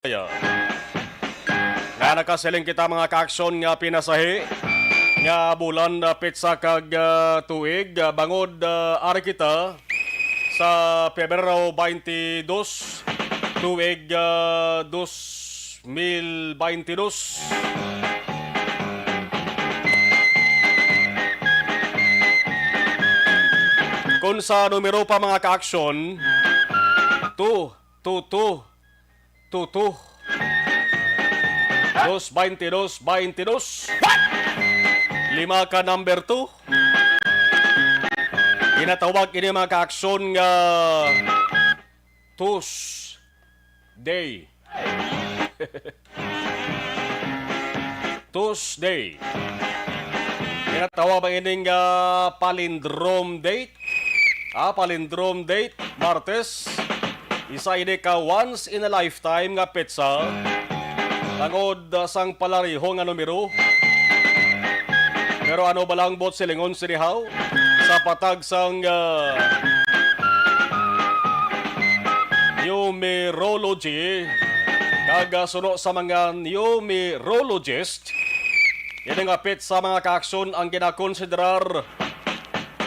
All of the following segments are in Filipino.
Nga nakasiling kita mga kaaksyon nga pinasahi nga bulan pitsa kag tuig bangod ari kita sa Pebrero 22 tuig 2022. Kung sa numero pa mga kaaksyon 2, 2, 2, 2, 2 22, 22. Lima ka number 2. Ginatawag ini mga kaaksyon nga Tuesday. Tuesday. Ginatawag ba ini nga palindrome date? Palindrome date, Martes. Isa ini ka once in a lifetime nga petsa. Tangod sang palariho nga numero. Pero ano ba lang bot silingon sinihaw sa patag sang numerology kag suno sa mga numerologist. Yan nga pit sa mga kaaksyon ang ginakonsiderar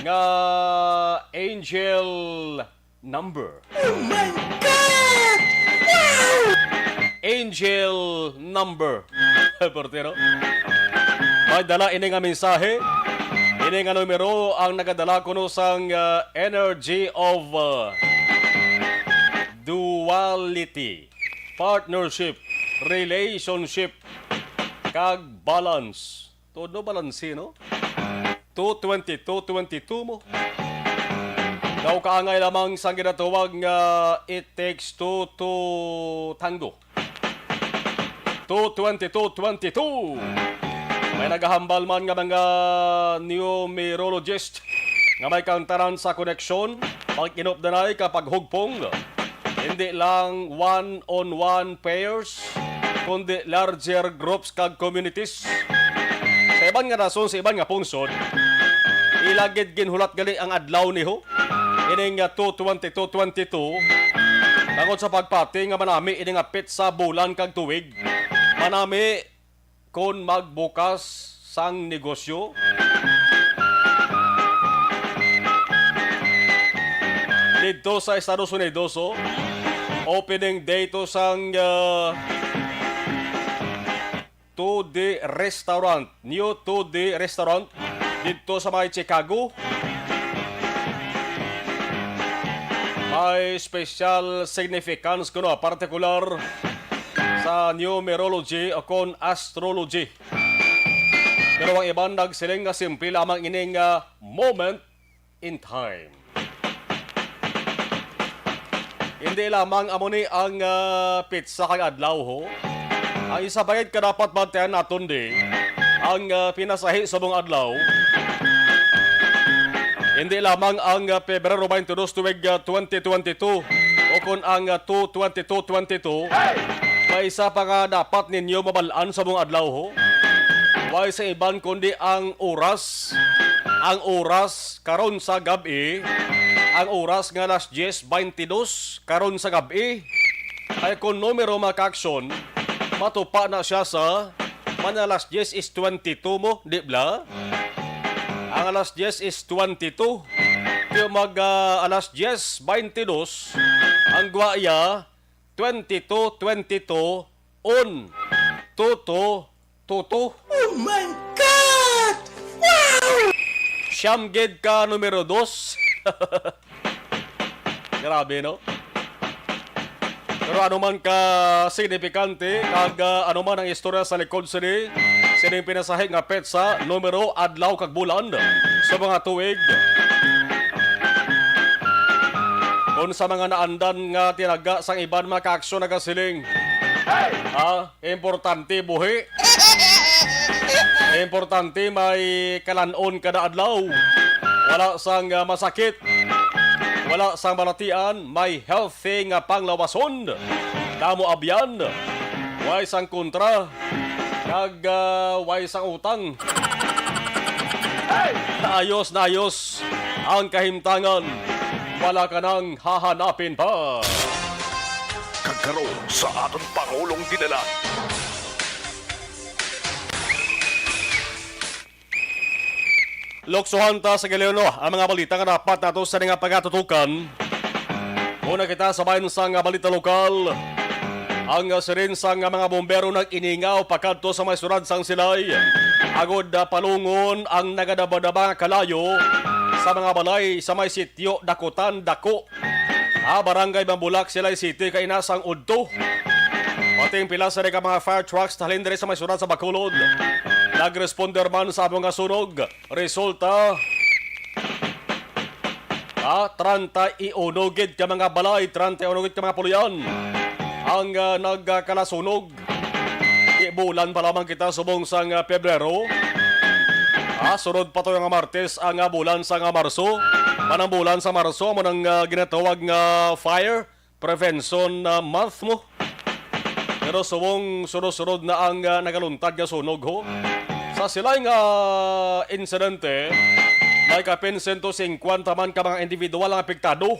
nga angel number. Oh my God! Wow! Angel number. Portero. May dala ini nga mensahe. Ini nga numero ang nagadala kuno sang energy of duality, partnership, relationship, kag balance. Todo balance, no? 220, 222 mo. Daw kaangay lamang sang ginatawag nga it takes two to tango. 222, 22. May nagahambal man nga mga numerologist nga may kantaran sa koneksyon pag inopdanay kapag hugpong. Hindi lang one-on-one pairs, kundi larger groups kag communities. Sa iban nga rason, sa iban nga pungsod, ilagid ginhulat gali ang adlaw niho. Ini nga 222, 22. Tangod sa pagpati nga manami ini nga pit sa bulan kag tuig. Manami kung magbukas sang negosyo. Dito sa Estados Unidos, opening day to sang 2D restaurant, new 2D restaurant dito sa may Chicago. May special significance kuno, particular sa numerology o kon astrology. Pero ang iban nagsiling nga simple lamang ining moment in time. Hindi lamang amoni ang pizza kag adlaw ho. Ang isa bayad ka dapat bantayan naton di ang pinasahi sa mong adlaw. Hindi lamang ang Pebrero 22 tuig 2022 o kon ang 2/22/22. May isa pa nga dapat ninyo mabalaan sa mong adlaw ho. Way sa iban kundi ang oras. Ang oras karon sa gabi. Ang oras nga alas 10:22 karon sa gabi. Ay kung numero makaaksyon, matupa na siya sa man alas 10 is 22 mo, di ba? Ang alas 10 is 22. Kaya mag alas 10:22, ang guaya 22:22 on tuto. Oh my God! Wow! Siyamgid ka numero 2. Grabe, no? Pero ano man ka signifikante, kag ano man ang istorya sa likod sini, sining pinasahig nga petsa, numero, adlaw kag bulan sa mga tuig. Kung sa mga naandan nga tinaga sang iban makaaksyon na kasiling, importante buhi. Importante may kalanon kada adlaw. Wala sang masakit. Wala sang malatian. May healthy nga panglawason. Damo abyan. Way sang kontra. Kag way sang utang. Naayos na ayos ang kahimtangan. Wala ka nang hahanapin pa. karon sa aton Pangulong dinala. Loksohan ta sa Galeono ang mga balita nga dapat nato sa nga pagatutukan. Una kita sa bayan sa nga balita lokal. Ang sirin sa nga mga bombero nag-iningaw pagkadto sa may surad sang silay. Agod palungon ang nagadabadaba kalayo sa mga balay sa may sityo Dakutan Dako. Barangay Bambulak Silay City kay nasang udto. Pating pila sa ka mga fire trucks talin diri sa may surad sa Bacolod. Nag-responder man sa mga sunog. Resulta 31 gid ka mga balay, 31 gid ka mga puluyan ang nagkalasunog. Bulan pa lamang kita subong sang Pebrero. Sunod pa to nga Martes ang bulan sa Marso. Manang bulan sa Marso mo nang ginatawag nga Fire Prevention Month mo. Pero subong sunod-sunod na ang nagaluntad nga sunog ho. Sa silay nga insidente, may kapin 150 man ka mga individual ang apektado.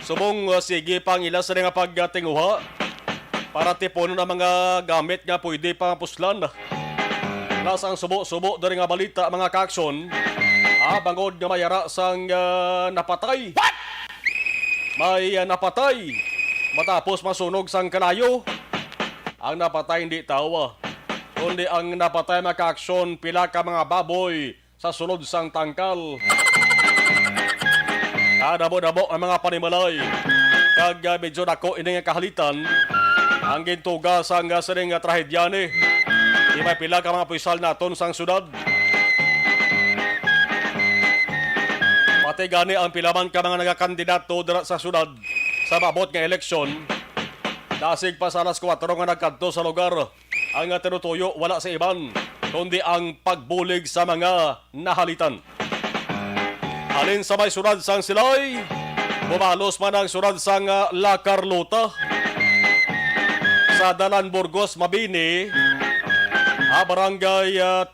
Subong sige pang ila sa nga pagtinguha para tiponon ang mga gamit nga pwede pang puslan. Nasang subo-subo dari nga balita mga kaaksyon, bangod nga mayara sang napatay. What? May napatay matapos masunog sang kalayo. Ang napatay hindi tawa, kundi ang napatay mga kaaksyon pila ka mga baboy sa sulod sang tangkal. Dabo-dabo ang mga panimalay. Kag medyo dako ini nga kahalitan ang gintuga sang siring nga trahedya ni. Di may pila ka mga puisal naton sang syudad. Pati gani ang pilaman ka mga nagakandidato dira sa syudad sa mabot nga eleksyon. Dasig pa sa alas 4 nga nagkadto sa lugar. Ang tinutuyo wala sa iban, kundi ang pagbulig sa mga nahalitan. Alin sa may surad sang Silay, bumalos man ang surad sang La Carlota. Sa Dalan Burgos, Mabini, barangay 3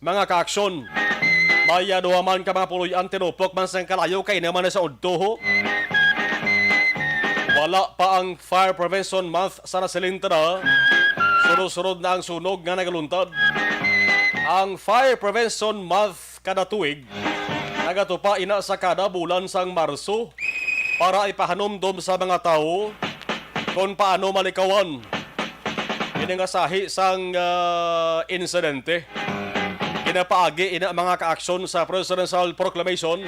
mga kaaksyon. May duhaman ka mga puluyan tinupok man sang kalayo kay naman sa udto. Wala pa ang Fire Prevention Month sa nasilintara. Sunod-sunod na ang sunog nga nagaluntad. Ang Fire Prevention Month kada tuig nagatupa ina sa kada bulan sang Marso para ipahanumdom sa mga tao kung paano malikawan. Ini nga sahi sang insidente. Kinapaagi ina mga kaaksyon sa Presidential Proclamation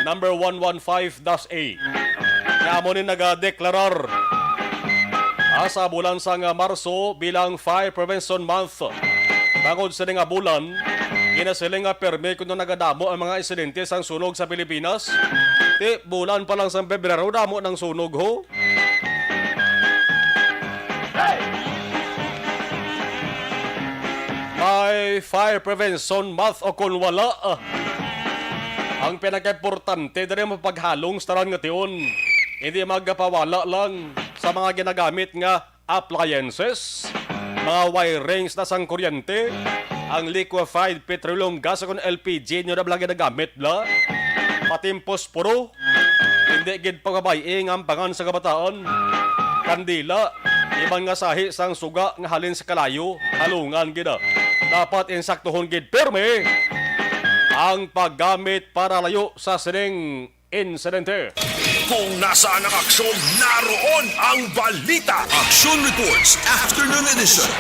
number 115-A. Namonin nagadeklarar sa bulan sang Marso bilang Fire Prevention Month. Bangod sa nga bulan, ginasiling nga perme kung nagadamo ang mga insidente sang sunog sa Pilipinas. Bulan pa lang sa Pebrero, damo ng sunog ho. May Fire Prevention Month o kung wala. Ang pinaka-importante dali mapaghalong staran nga tiyon. Hindi magpawala lang sa mga ginagamit nga appliances, mga wirings na sang kuryente, ang liquefied petroleum gas kung LPG nyo na lang ginagamit la, patim posporo, hindi gid pagabaying ang pangan sa kabataan, kandila, ibang nga sahi sang suga nga halin sa kalayo, halungan gida. Dapat insaktuhon gid perme ang paggamit para layo sa sining insidente. Kung nasaan ang aksyon, naroon ang balita. Action Reports Afternoon Edition.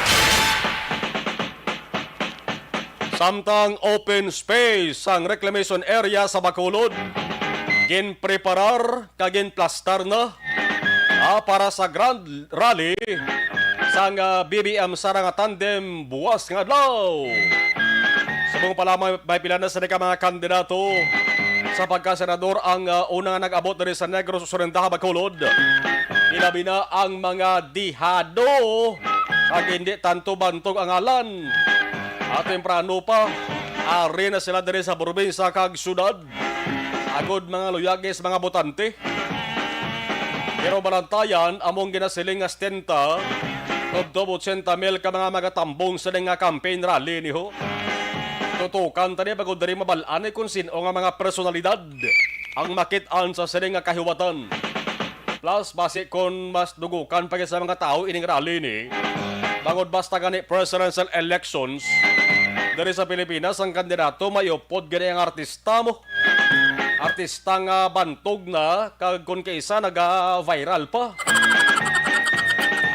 Samtang open space ang reclamation area sa Bacolod, ginpreparar kagin plastar na para sa Grand Rally sang BBM Sara nga tandem buwas nga adlaw. Subong pala may pila na sa mga kandidato sa pagkasenador ang unang nag-abot na rin sa Negros Surrenda, Bacolod. Ilabi na ang mga dihado kag hindi tanto bantog ang alan. At temprano pa, ari na sila diri sa probinsya kag syudad. Agod mga luyagis, mga botante. Pero balantayan, among ginasiling nga stenta, Tobdob 80 mil ka mga magatambong sa nga campaign rally ni ho. Tutukan tani pagod dari mabalaan kung sino nga mga personalidad ang makitaan sa sining nga kahiwatan. Plus, basi kung mas dugukan pa sa mga tao ining rally ni, bangod basta gani presidential elections, dari sa Pilipinas, ang kandidato mayupod gani ang artista mo. Artista nga bantog na, kag kung kaisa naga-viral pa.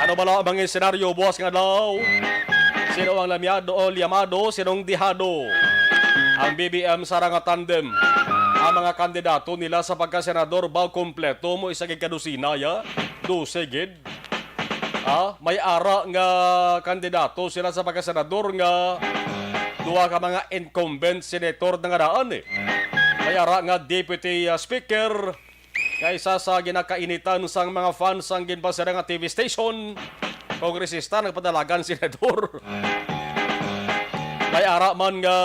Ano ba lang ang senaryo, buwas nga daw? Sino ang lamyado o liyamado, sinong dihado? Ang BBM sarang nga tandem. Ang mga kandidato nila sa pagkasenador ba kompleto mo isa kay kadusina ya? 12 gid. May ara nga kandidato sila sa pagkasenador nga duha ka mga incumbent senator na nga daan eh. May ara nga deputy speaker nga isa sa ginakainitan sang mga fans ang ginbasara nga TV station. Kongresista nagpadalagan senador. May ara man nga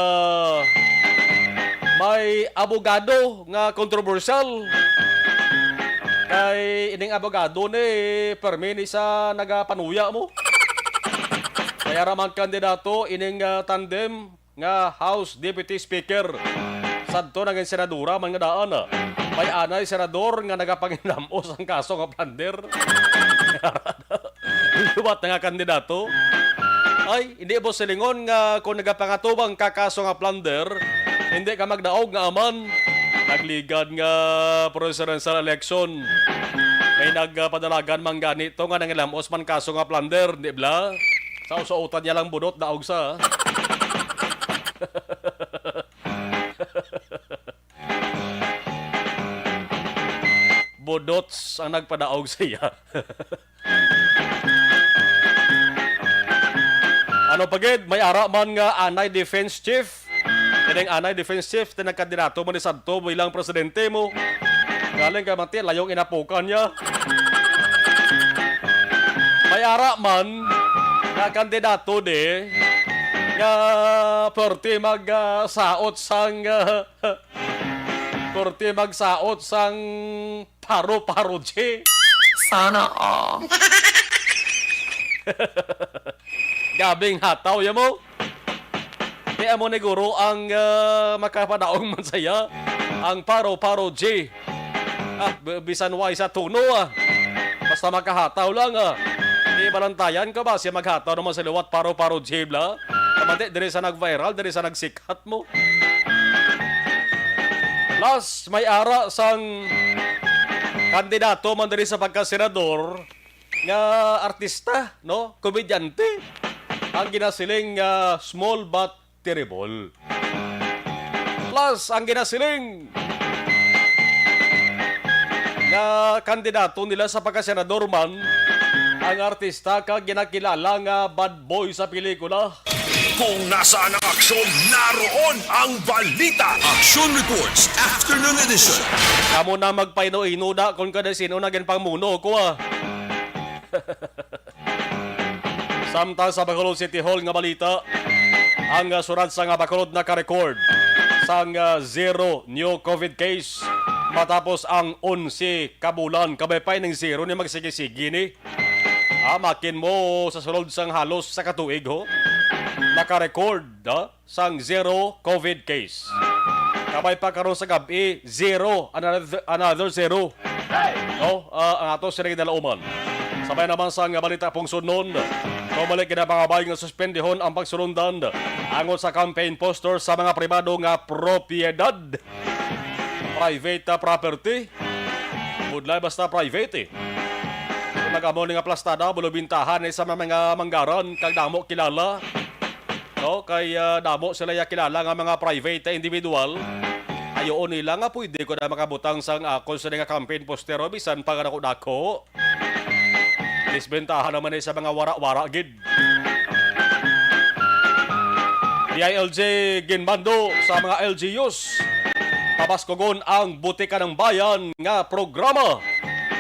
may abogado nga controversial. Kay ining abogado ni permini sa nagapanuya mo. Kaya raman kandidato ining tandem nga House Deputy Speaker. Sadto naging senadora man nga daan. May anay senador nga nagapanginlamos ang kaso nga plunder. Lubat na nga kandidato. Ay, hindi mo silingon nga kung nagapangatubang kakaso nga plunder, hindi ka magdaog nga aman. Nagligad nga presidential election. May nagpadalagan man ganito nga nangilamos man kaso nga plunder, di ba? Sa usuotan niya lang bunot, daog sa. Budots ang nagpadaog siya. Ano pagid, may ara man nga anay defense chief. Kining anay defense chief, tinagkandidato mo ni Santo bilang presidente mo. Galing ka mati, layong inapukan niya. May ara man nga kandidato di nga perti magsaot sang perti magsaot sang paro-paro je. Sana all. Gabing hataw ya mo. Kaya mo neguro ang makapadaong man saya ang paro-paro J. Bisan why sa tuno Basta makahataw lang Di balantayan ka ba siya maghataw naman sa liwat paro-paro J bla. Kamante, diri sa nag-viral, diri sa nagsikat mo. Plus, may ara sang kandidato man diri sa pagkasenador nga artista, no? Komedyante. Ang ginasiling small but terrible. Plus, ang ginasiling nga kandidato nila sa pagkasenador man, ang artista ka ginakilala nga bad boy sa pelikula. Kung nasaan ang aksyon, naroon ang balita. Action Reports Afternoon Edition. Kamu na magpaino-ino kung kada sino na ginpangmuno ko Samtang sa Bacolod City Hall nga balita, ang surat sa nga Bacolod naka-record sang zero new COVID case matapos ang 11 kabulan kabay ng zero ni magsigi-sigi ni. Makin mo sa sulod sang halos sa katuig ho. Naka-record sang zero COVID case. Kabay pa karon sa gabi, zero, another zero. Ang ato sila ginalauman. Sabay naman sa balita pong sunon, kumalik kinapangabay nga suspendihon ang pagsulundan angon sa campaign poster sa mga pribado nga propiedad. Private property. Budlay basta private Nag-amo nga plastada, bulubintahan sa mga manggaran, kag damo kilala. Kay damo sila kilala nga mga private individual. Ayoon nila nga pwede ko na makabutang sang ako sa nga campaign poster bisan pa nga dako. Disbentahan naman sa mga wara-wara gid. DILG ginbando sa mga LGUs. Pabaskogon ang Butika ng Bayan nga programa.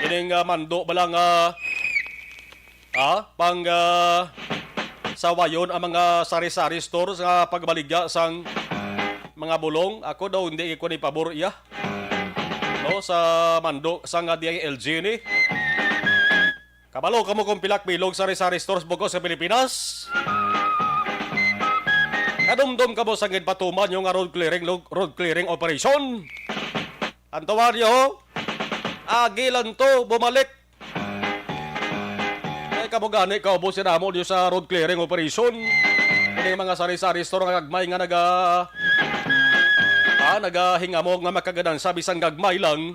Ining mando balang pang sawayon ang mga sari-sari stores nga pagbaligya sang mga bulong. Ako daw hindi ko ni pabor sa mando sang DILG ni. Kabalo kamo kung pilak bilog sari-sari stores bugo sa Pilipinas. Kadumdum kamo sa patuman yung road clearing operation. Antawaryo, Agilan to, bumalik. Ay kamugani ka ubos na mo diyo sa road clearing operation. Kini mga sari-sari store nga gagmay nga nagahinga mo nga makagadan sa bisan gagmay lang.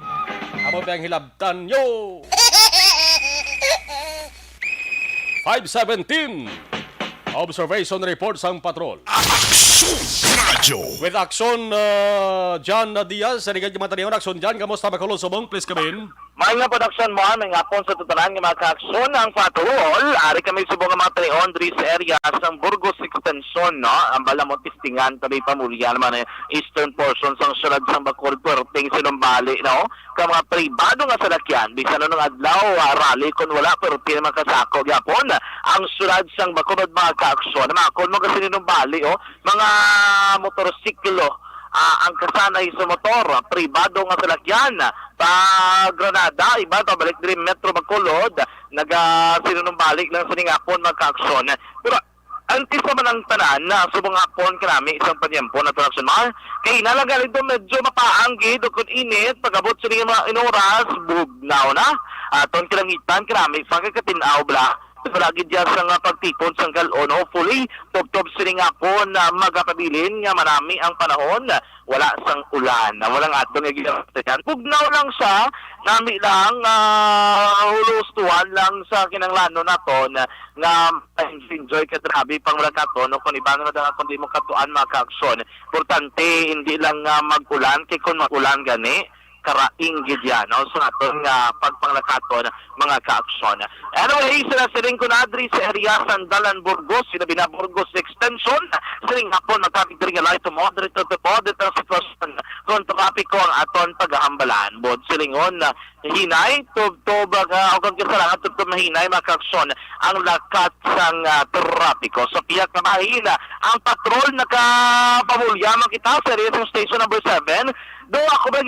Amo pa ang hilabtan yo. 5:17. Observation report sang patrol. Aksyon Radyo. With action, John Diaz, sa rigad yung mataniyon, action John, kamusta makulong subong, please come in. May nga production mo, may nga pon sa tutanan ng mga kaaksyon ng patrol. Ari kami subong ng mga taniyon diri sa area ng Burgos Extension, no? Ang balamot tistingan, tabi pamulyan, man eastern portion sang syudad sang Bacolod, Puerting, Sinumbali, no? Ka mga pribado nga salakyan, bisan nung adlaw, rally, kung wala, pero pinakasako, yapon, ang syudad sang Bacolod mga kaaksyon. Makon mo kasi Sinumbali, oh, mga motorsiklo, ang kasanay sa motor, pribado nga salakyan, pa Granada, iba, pabalik din Metro Bacolod, sinunumbalik lang sa ningapon magka-aksyon. Pero, antes naman ang tanan na subong hapon karami isang panyempo na traksyon mahal, kaya inalagal ito medyo mapaanggid o kung init, pagabot sa mga inoras, bugnaw na, aton kilangitan karami, pagkakatinaw bla, palagi dyan sa pagtipon sa galon. Hopefully, top-top siling ako na magkapabilin nga marami ang panahon. Wala sang ulan. Walang atong nagiging. Pugnaw lang siya. Nami lang, hulustuhan lang sa kinanglano naton nga enjoy ka grabe pang wala katon. O kung ibang na kung di mo katuan makaaksyon. Importante, hindi lang mag-ulan. Kaya kung mag-ulan gani, karaing gidyan. So naton nga pagpanglakaton mga kaaksyon. Anyway, sila siling ko na adri sa area Sandalan, Burgos, sinabi na Burgos Extension. Siling hapon magkakigdring alay to moderate to moderate ang sitwasyon kung trapiko ang aton paghahambalan. Bod silingon na hinay, tubag o kung kasalangan tubtub mahinay mga kaaksyon ang lakat sang trapiko. So piyak na mahina ang patrol nakapamulya makita sa area sa station number 7. Do ako ba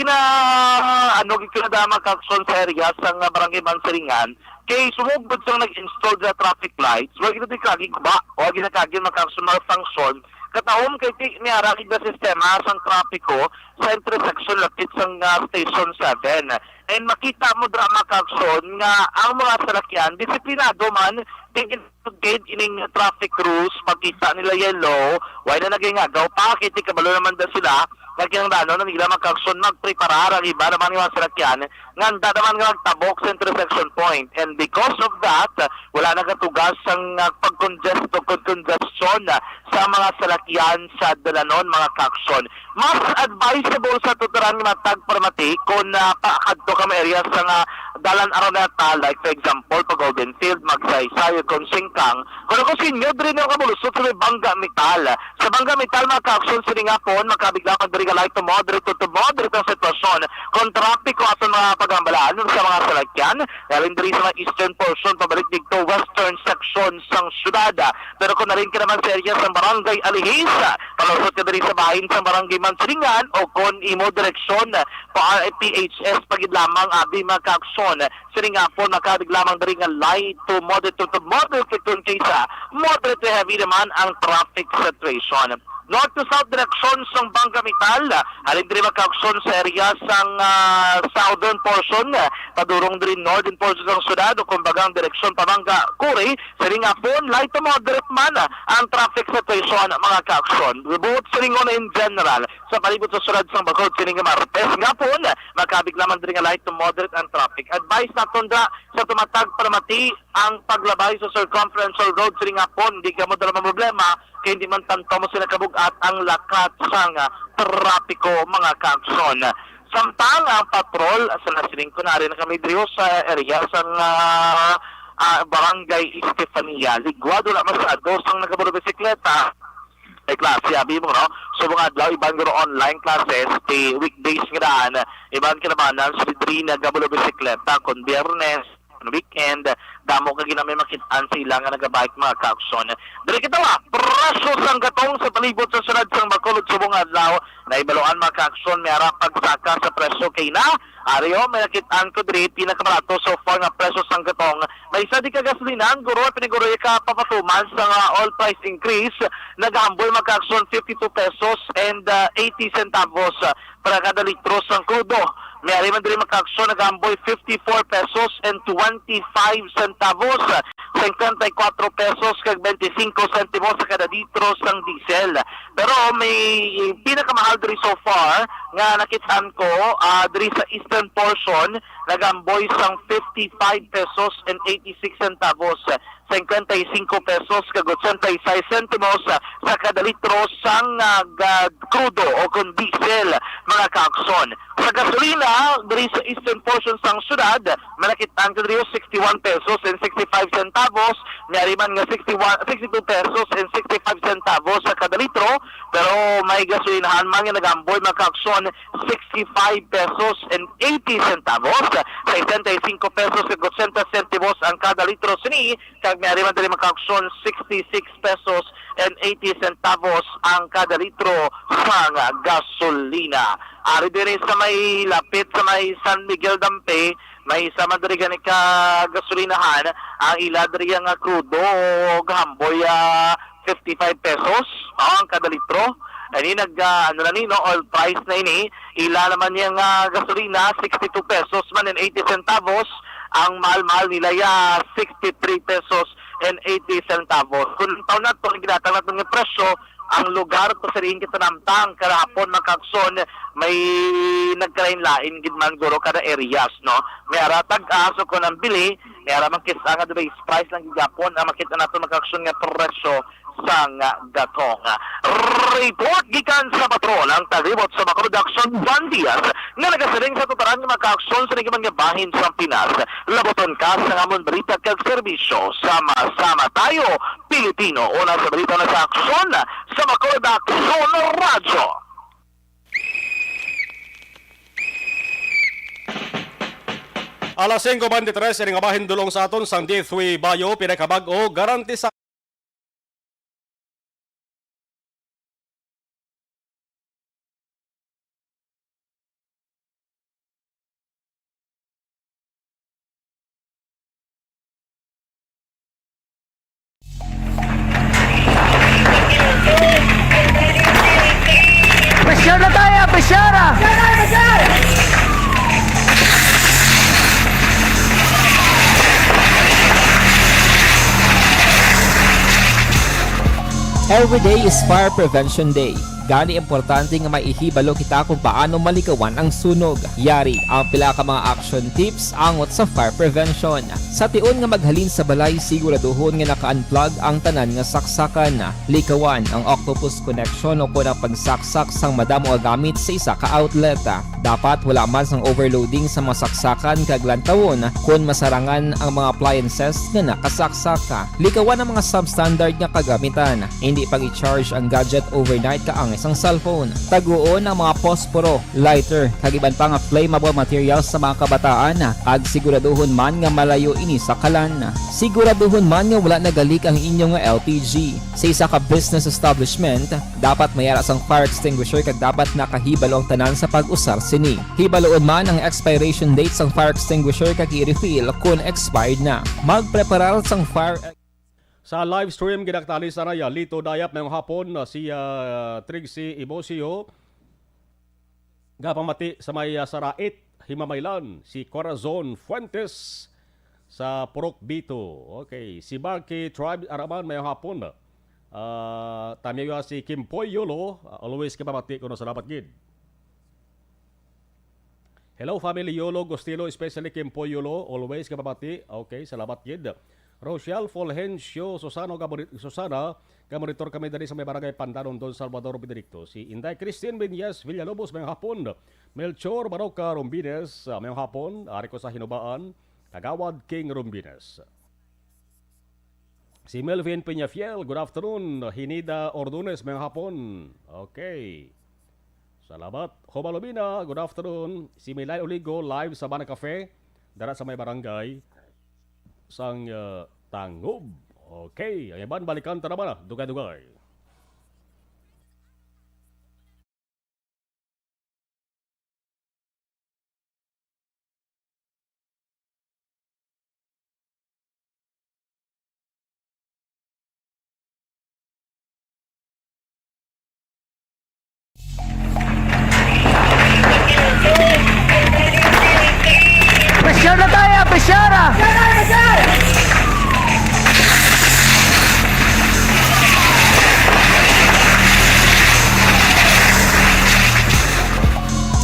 gikadama kaaksyon sa area sang barangay Mansaringan kay sumugod sang nag-install na traffic lights, wag ito kagig ba, wag ito kagig makaksunod function, katahom kay ni arakig na sistema sang trapiko sa intersection lapit sang station 7. And makita mo drama kakson nga ang mga salakyan, disiplinado man, tingin ining traffic rules, makita nila yellow, why na naging agaw, pakit kabalo naman da sila, nagkinang na nila magkakson magpreparar ang iba naman yung salakyan nga naman nga nagtabok sa intersection point. And because of that, wala nagatugas ang pag-congestion sa mga salakyan sa dalanon mga kakson. Mas advisable sa tuturan ng matag permati kung paakadto kami area sa dalan aronata, like for example, pa Golden Field, Magsaysay, kung Singkang, kung ako sinyo, din yung kabulusot sa Bangga Metal. Sa Bangga Metal, mga kakson siningapon, makabigla light to moderate ang sitwasyon kung trapiko at mga paghambalaan sa mga salakyan dahil diri sa mga eastern portion pabalik dito western section sang syudad. Pero kung narin ka naman sa area sa barangay Alihis, palusot ka diri sa bahin sa barangay Mansaringan o kung imo direksyon pa PHS pagid lamang abi mga kaaksyon siningapon makabig lamang diri nga light to moderate kung kaysa moderate to heavy naman ang traffic situation. North to south direction sang Bangga Metal, halin diri magkaaksyon sa area sang southern portion, padurong diri northern portion ng syudad o kumbagang direksyon Pamanga Kuri, siringapon light to moderate man ang traffic situation mga kaaksyon. Buot siringon in general sa palibot sa syudad sang Bacolod siring Martes ngapon, makabig naman diri nga light to moderate ang traffic. Advice naton sa tumatag permati ang paglabay sa circumferential road siringapon, di ka mo dala problema kaya hindi man tanto mo sila kabugat ang lakat sang trapiko mga kaaksyon. Samtang ang patrol sa nasiling ko na rin kami dito sa area sang barangay Estefania. Ligwado lang masyado sang nagabulobisikleta ay klase, abi mo, no? So mga adlaw, ibang garo online classes, weekdays nga daan, ibang kinamanan, sa lidri nagabulobisikleta, kung biyernes, weekend, damo ka ginamay makitaan sa ilang nga nagabike mga kaaksyon. Dali kita presyo sang gatong sa palibot sa sunod sang Bacolod subong adlaw na ibaloan mga kaaksyon may harap pagsaka sa presyo kay na ariyo may nakitaan ko diri pinakamarato so far nga presyo sang gatong may isa di ka gasolinan guro piniguro ka papatuman sa all price increase nagahambol mga kaaksyon 52 pesos and 80 centavos para kada litro sang krudo May ari man diri makaaksyon nagamboy 54 pesos and 25 centavos. 54 pesos kag 25 centavos sa kada litro sang diesel. Pero may pinakamahal diri so far nga nakitaan ko diri sa eastern portion nagamboy sang 55 pesos and 86 centavos. 55 pesos kag 86 centimos sa kada litro sang crudo o kung diesel mga kaakson. Sa gasolina diri sa eastern portion sang syudad malakitaan ko diri 61 pesos and 65 centavos, nyari man nga 62 pesos and 65 centavos sa kada litro, pero may gasolinahan man nga nagamboy mga kaakson 65 pesos and 80 centavos, 65 pesos kag 80 centimos ang kada litro sini, kag may man diri makaaksyon 66 pesos and 80 centavos ang kada litro sa gasolina. Ari diri sa may lapit sa may San Miguel Dampe, may isa man diri gani ka gasolinahan, ang ila diri nga crudo gamboy 55 pesos ang kada litro. Ani ano na ni no, oil price na ini, ila naman yung gasolina 62 pesos man and 80 centavos. Ang mahal-mahal nila 63 pesos and 80 centavos. Kung taon na ito, ginatang natin ng presyo, ang lugar to sa rin kitanamtang karahapon makakson may nagkarain-lain gidman guro kada areas, no? May aratag aso ko ng bili, may aramang kisa nga diba price lang gigapon ang makita nato makakson nga presyo sang gatong. Report gikan sa patrol ang talibot sa Production Bandias nga nagasaling sa tutaran nga makaaksyon sa nagimang bahin sa Pinas. Laboton ka sa ngamon balita kag serbisyo. Sama-sama tayo, Pilipino. Una sa balita na sa aksyon sa Production Radyo. Alas 5:23 ining abahin dulong sa aton sang D3 Bayo pinakabag-o garanti sa Pressure na tayo! Pressure! Every day is Fire Prevention Day. Gani importante nga maihibalo kita kung paano malikawan ang sunog. Yari ang pila ka mga action tips angot sa fire prevention. Sa tion nga maghalin sa balay, siguraduhon nga naka-unplug ang tanan nga saksakan. Likawan ang octopus connection o kung ang pagsaksak sang madamo nga gamit sa isa ka outlet. Dapat wala man sang overloading sa mga saksakan kag lantawon kung masarangan ang mga appliances nga nakasaksaka. Likawan ang mga substandard nga kagamitan. Hindi pag i-charge ang gadget overnight kaang isang cellphone. Taguon ang mga posporo, lighter, kag iban pa nga flammable materials sa mga kabataan. Ag siguraduhon man nga malayo ini sa kalan. Siguraduhon man nga wala nagalik ang inyong LPG. Sa isa ka business establishment, dapat mayara sang fire extinguisher kag dapat nakahibalo ang tanan sa pag-usar sini. Hibaloon man ang expiration date sang fire extinguisher kag i-refill kung expired na. Magpreparar sang fire sa live stream ginaktali sa raya Lito Dayap ngayong hapon si Trixie Ibosio gapamati sa may Sarait Himamaylan si Corazon Fuentes sa Purok Bito. Okay, si Barky Tribe Araman ngayong hapon tamiyo si Kimpoy Yolo always kapamati kuno sa dapat gid. Hello family Yolo Gostilo, especially Kimpoy Yolo always kapamati. Okay, salamat gid. Rochelle Fulgencio Susana gamonitor kami dari sa may barangay Pantanon Don Salvador Benedicto. Si Inday Christine Vinyas Villalobos ngayong hapon. Melchor Baroka Rombines ngayong hapon. Ari ko sa Hinubaan. Kagawad King Rombines. Si Melvin Peñafiel, good afternoon. Hinida Ordunes ngayong hapon. Okay. Salamat. Homalomina, good afternoon. Si Milay Oligo live sa Bana Cafe. Dara sa may barangay sang Tangob. Okay, ang iban balikan ta naman dugay-dugay.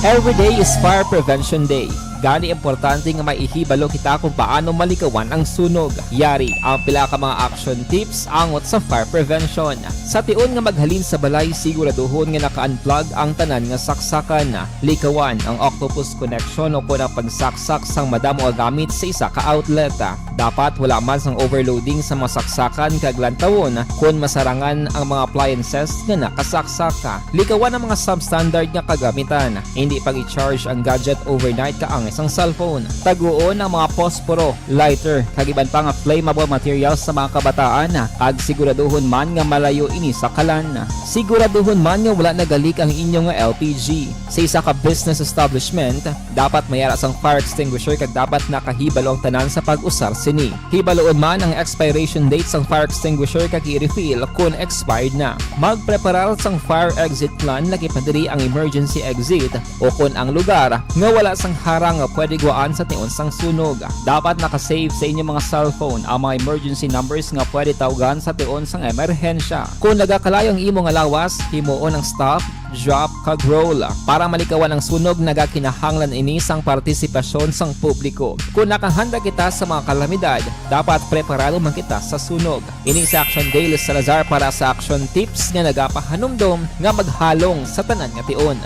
Every day is Fire Prevention Day. Gani importante nga maihibalo kita kung paano malikawan ang sunog. Yari ang pila ka mga action tips angot sa fire prevention. Sa tion nga maghalin sa balay, siguraduhon nga naka-unplug ang tanan nga saksakan. Likawan ang octopus connection o kung ang pagsaksak sang madamo nga gamit sa isa ka outlet. Dapat wala man sang overloading sa mga saksakan kag lantawon kung masarangan ang mga appliances nga nakasaksaka. Likawan ang mga substandard nga kagamitan. Hindi pag i-charge ang gadget overnight kaang isang cellphone. Taguon ang mga posporo, lighter, kag iban pa nga flammable materials sa mga kabataan. Kag siguraduhon man nga malayo ini sa kalan. Siguraduhon man nga wala nagalik ang inyong LPG. Sa isa ka business establishment, dapat mayara sang fire extinguisher kag dapat nakahibalo ang tanan sa pag-usar sini. Hibaloon man ang expiration date sang fire extinguisher kag i-refill kung expired na. Magpreparar sang fire exit plan lagi pa diri ang emergency exit o kung ang lugar nga wala sang harang nga pwede guwaan sa tion sang sunog. Dapat nakasave sa inyong mga cellphone ang mga emergency numbers nga pwede tawagan sa tion sang emerhensya. Kung nagakalayo ang imong lawas, himuon ang stop, drop, kag roll. Para malikawan ang sunog, nagakinahanglan ini sang partisipasyon sang publiko. Kung nakahanda kita sa mga kalamidad, dapat preparado man kita sa sunog. Ini sa Action Daily Salazar para sa action tips nga nagapahanumdom nga maghalong sa tanan nga tion.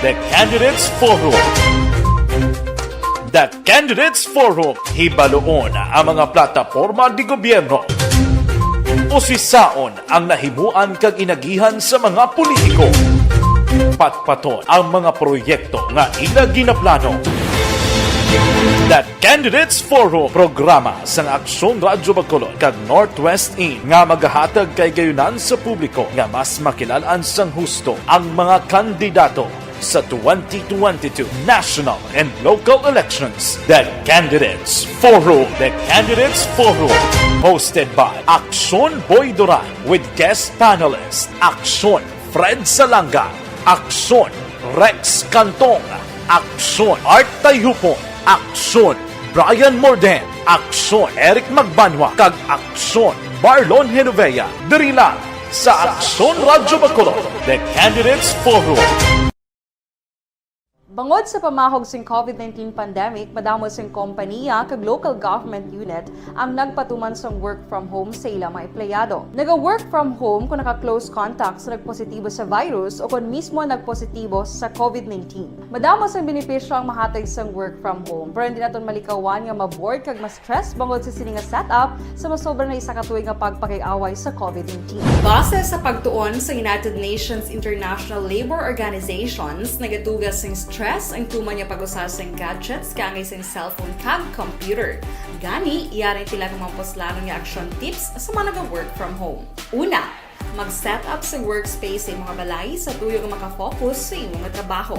The Candidates Forum. The Candidates Forum, hibaloon ang mga plataporma di gobyerno. Usisaon ang nahimuan kag inagihan sa mga politiko. Patpaton ang mga proyekto nga ila ginaplano. The Candidates Forum, programa sang Aksyon Radyo Bacolod kag Northwest In nga magahatag kay gayunan sa publiko nga mas makilalaan sang husto ang mga kandidato sa 2022 national and local elections. The Candidates Forum. The Candidates Forum. Hosted by Aksyon Boy Duran with guest panelist Aksyon Fred Salanga, Aksyon Rex Cantong, Aksyon Art Tayupon, Aksyon Brian Morden, Aksyon Eric Magbanwa, kag Aksyon Barlon Genovea. Diri lang sa Aksyon Radyo Bacolod. The Candidates Forum. Bangod sa pamahog sing COVID-19 pandemic, madamo sing kompanya kag local government unit ang nagpatuman sang work from home sa ilang mga empleyado. Naga-work from home kung naka-close contact sa nagpositibo sa virus o kung mismo nagpositibo sa COVID-19. Madamo sang benepisyo ang mahatag sang work from home, pero hindi naton malikawan nga ma-bored kag ma-stress bangod sa sini nga setup sa masobra na isa ka tuig nga pagpakiaway sa COVID-19. Base sa pagtuon sa United Nations International Labour Organizations, nagatugas sing stress ang tuman niya pag-usar sa gadgets kangay sa cellphone kag computer. Gani, iyaring tila ng mga poslano nga action tips sa mga nag-work from home. Una, mag-set up sa workspace sa mga balay sa tuyo nga makafocus sa imong trabaho.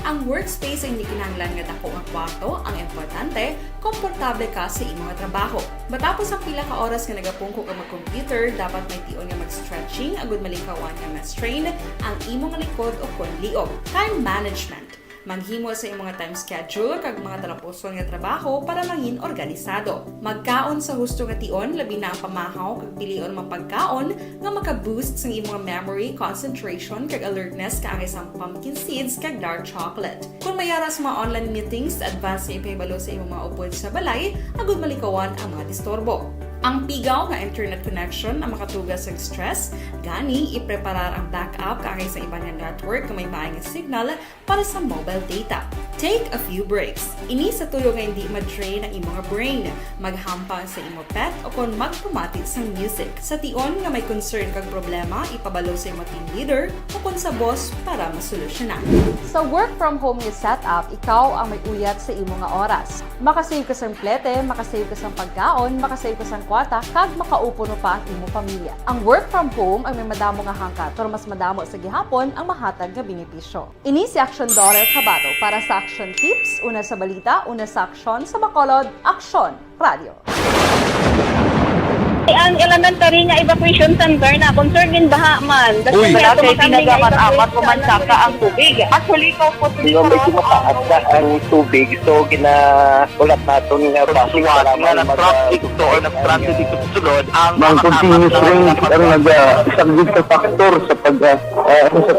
Ang workspace ay hindi kinahanglan nga dako nga kwarto, ang importante, komportable ka sa imong trabaho. Matapos ang pila ka oras nga nagapungko ka mag-computer, dapat may tion nga mag-stretching agud malikawan nga ma-strain ang imong likod o konliog. Time management. Manghimo sa imong time schedule kag mga talapuson nga trabaho para mangin organisado. Magkaon sa husto nga tion, labi na ang pamahaw kag pilion mapagkaon nga maka-boost sa imong memory, concentration kag alertness kaangay sa pumpkin seeds kag dark chocolate. Kung mayara sa mga online meetings, advance sa ipahibalo sa imong mga upod sa balay, agud malikawan ang mga disturbo. Ang pigaw nga internet connection ang makatugas sa stress, gani ipreparar ang backup kaangay sa iba nga network nga may maayong signal para sa mobile data. Take a few breaks. Ini sa tuyo nga hindi ma-drain ang imong brain, maghampang sa imong pet o kung magpumatit sa music. Sa tion nga may concern kag problema, ipabalo sa imong team leader o kung sa boss para masolusyonan. Sa work from home nga setup, ikaw ang may uyat sa imong nga oras. Makasave ka sa plete, makasave ka sa pagkaon, makasave ka sa kwata, kag makaupo no pa ang imong pamilya. Ang work from home ay may madamo nga hangkat, pero mas madamo sa gihapon ang mahatag nga benepisyo. Ini si Action Dorel Cabato para sa Action Tips, una sa balita, una sa aksyon sa Bacolod, Aksyon Radio. Ang elementary nga evacuation center na concern din baha man. Uy. Wala kay pinagamat-amat kumansaka ang tubig. Actually, ikaw po Di ba medyo mataas na ang tubig, so ulat natin nga Pasuwat nga nag-traffic to or nag-transit dito sa sulod ang Mang continuous rain ang nag-subject sa factor sa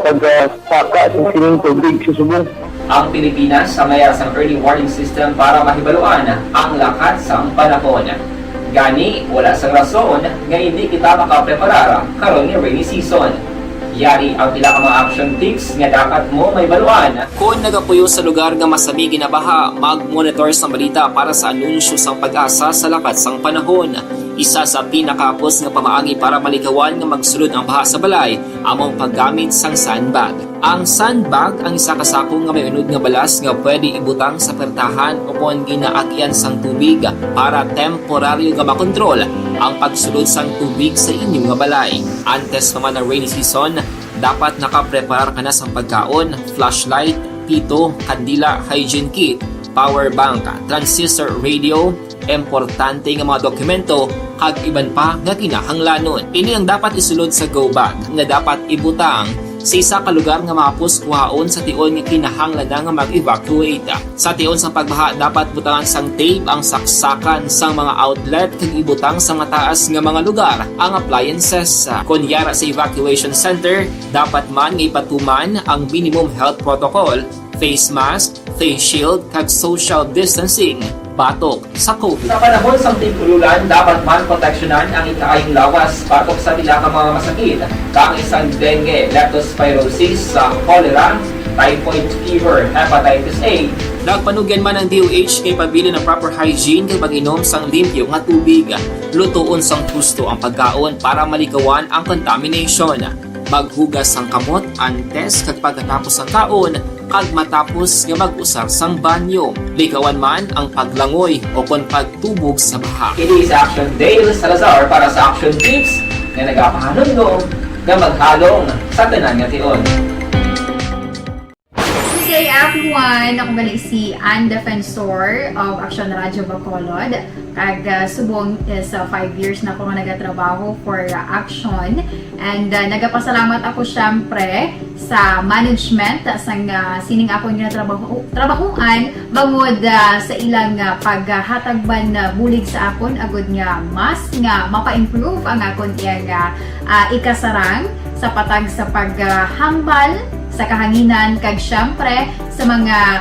pagsaka sa sining tubig sa subong. Ang Pilipinas sa mayroon sa early warning system para mahibaluan ang lakat sa panahon. Gani, wala sa rason nga hindi kita makapreparar karon ni rainy season. Yari ang pila ka mga action tips nga dapat mo may baluan. Kung nagapuyo sa lugar nga masabi ginabaha, mag-monitor sa balita para sa anunsyo sa pag-asa sa lakat sang panahon. Isa sa pinakapos nga pamaagi para malikawan nga magsulod ang baha sa balay, among paggamit sang sandbag. Ang sandbag ang isa kasakong nga may unod nga balas nga pwede ibutang sa pertahan upon ginaagyan sang tubig para temporaryo nga makontrol ang pagsulod sang tubig sa inyong nga balay. Antes naman ng rainy season, dapat nakapreparar ka na sa pagkaon, flashlight, pito, kandila, hygiene kit, power bank, transistor radio, importante nga mga dokumento kag iban pa nga kinahanglanon. Ini ang dapat isulod sa go bag nga dapat ibutang sa isa ka lugar nga mapus kuhaon sa tion nga kinahanglan nga mag-evacuate. Sa tion sa pagbaha dapat butangan sang tape ang saksakan sang mga outlet kag ibutang sa mga taas nga mga lugar ang appliances. Kunyara sa evacuation center, dapat man nga ipatuman ang minimum health protocol, face mask, face shield kag social distancing batok sa COVID. Sa panahon sa tigululan, dapat man proteksyonan ang ikaayong lawas batok sa pila ka mga masakit, kang isang dengue, leptospirosis, cholera, typhoid fever, hepatitis A. Nagpanugyan man ang DOH kay pabili ng proper hygiene kay pag-inom sang limpyo nga tubig. Lutuon sang gusto ang pagkaon para malikawan ang contamination. Maghugas sang kamot antes kag pagkatapos ang kaon kag matapos nga mag-usar sang banyo. Likawan man ang paglangoy o kon pagtubog sa baha. Kini sa Action Dale Salazar para sa Action Tips nga nagapahanong nga maghalong sa tanan nga tion. Good day everyone! Ako gali si Ann Defensor of Action Radio Bacolod. Kag subong sa 5 years na ako nga nagatrabaho for Action. And nagapasalamat ako syempre sa management sang sining ako nga trabahuan bangod sa ilang paghatagban na bulig sa akon agud nga mas nga mapa-improve ang akon nga ikasarang sa patag sa paghambal sa kahanginan kag syempre sa mga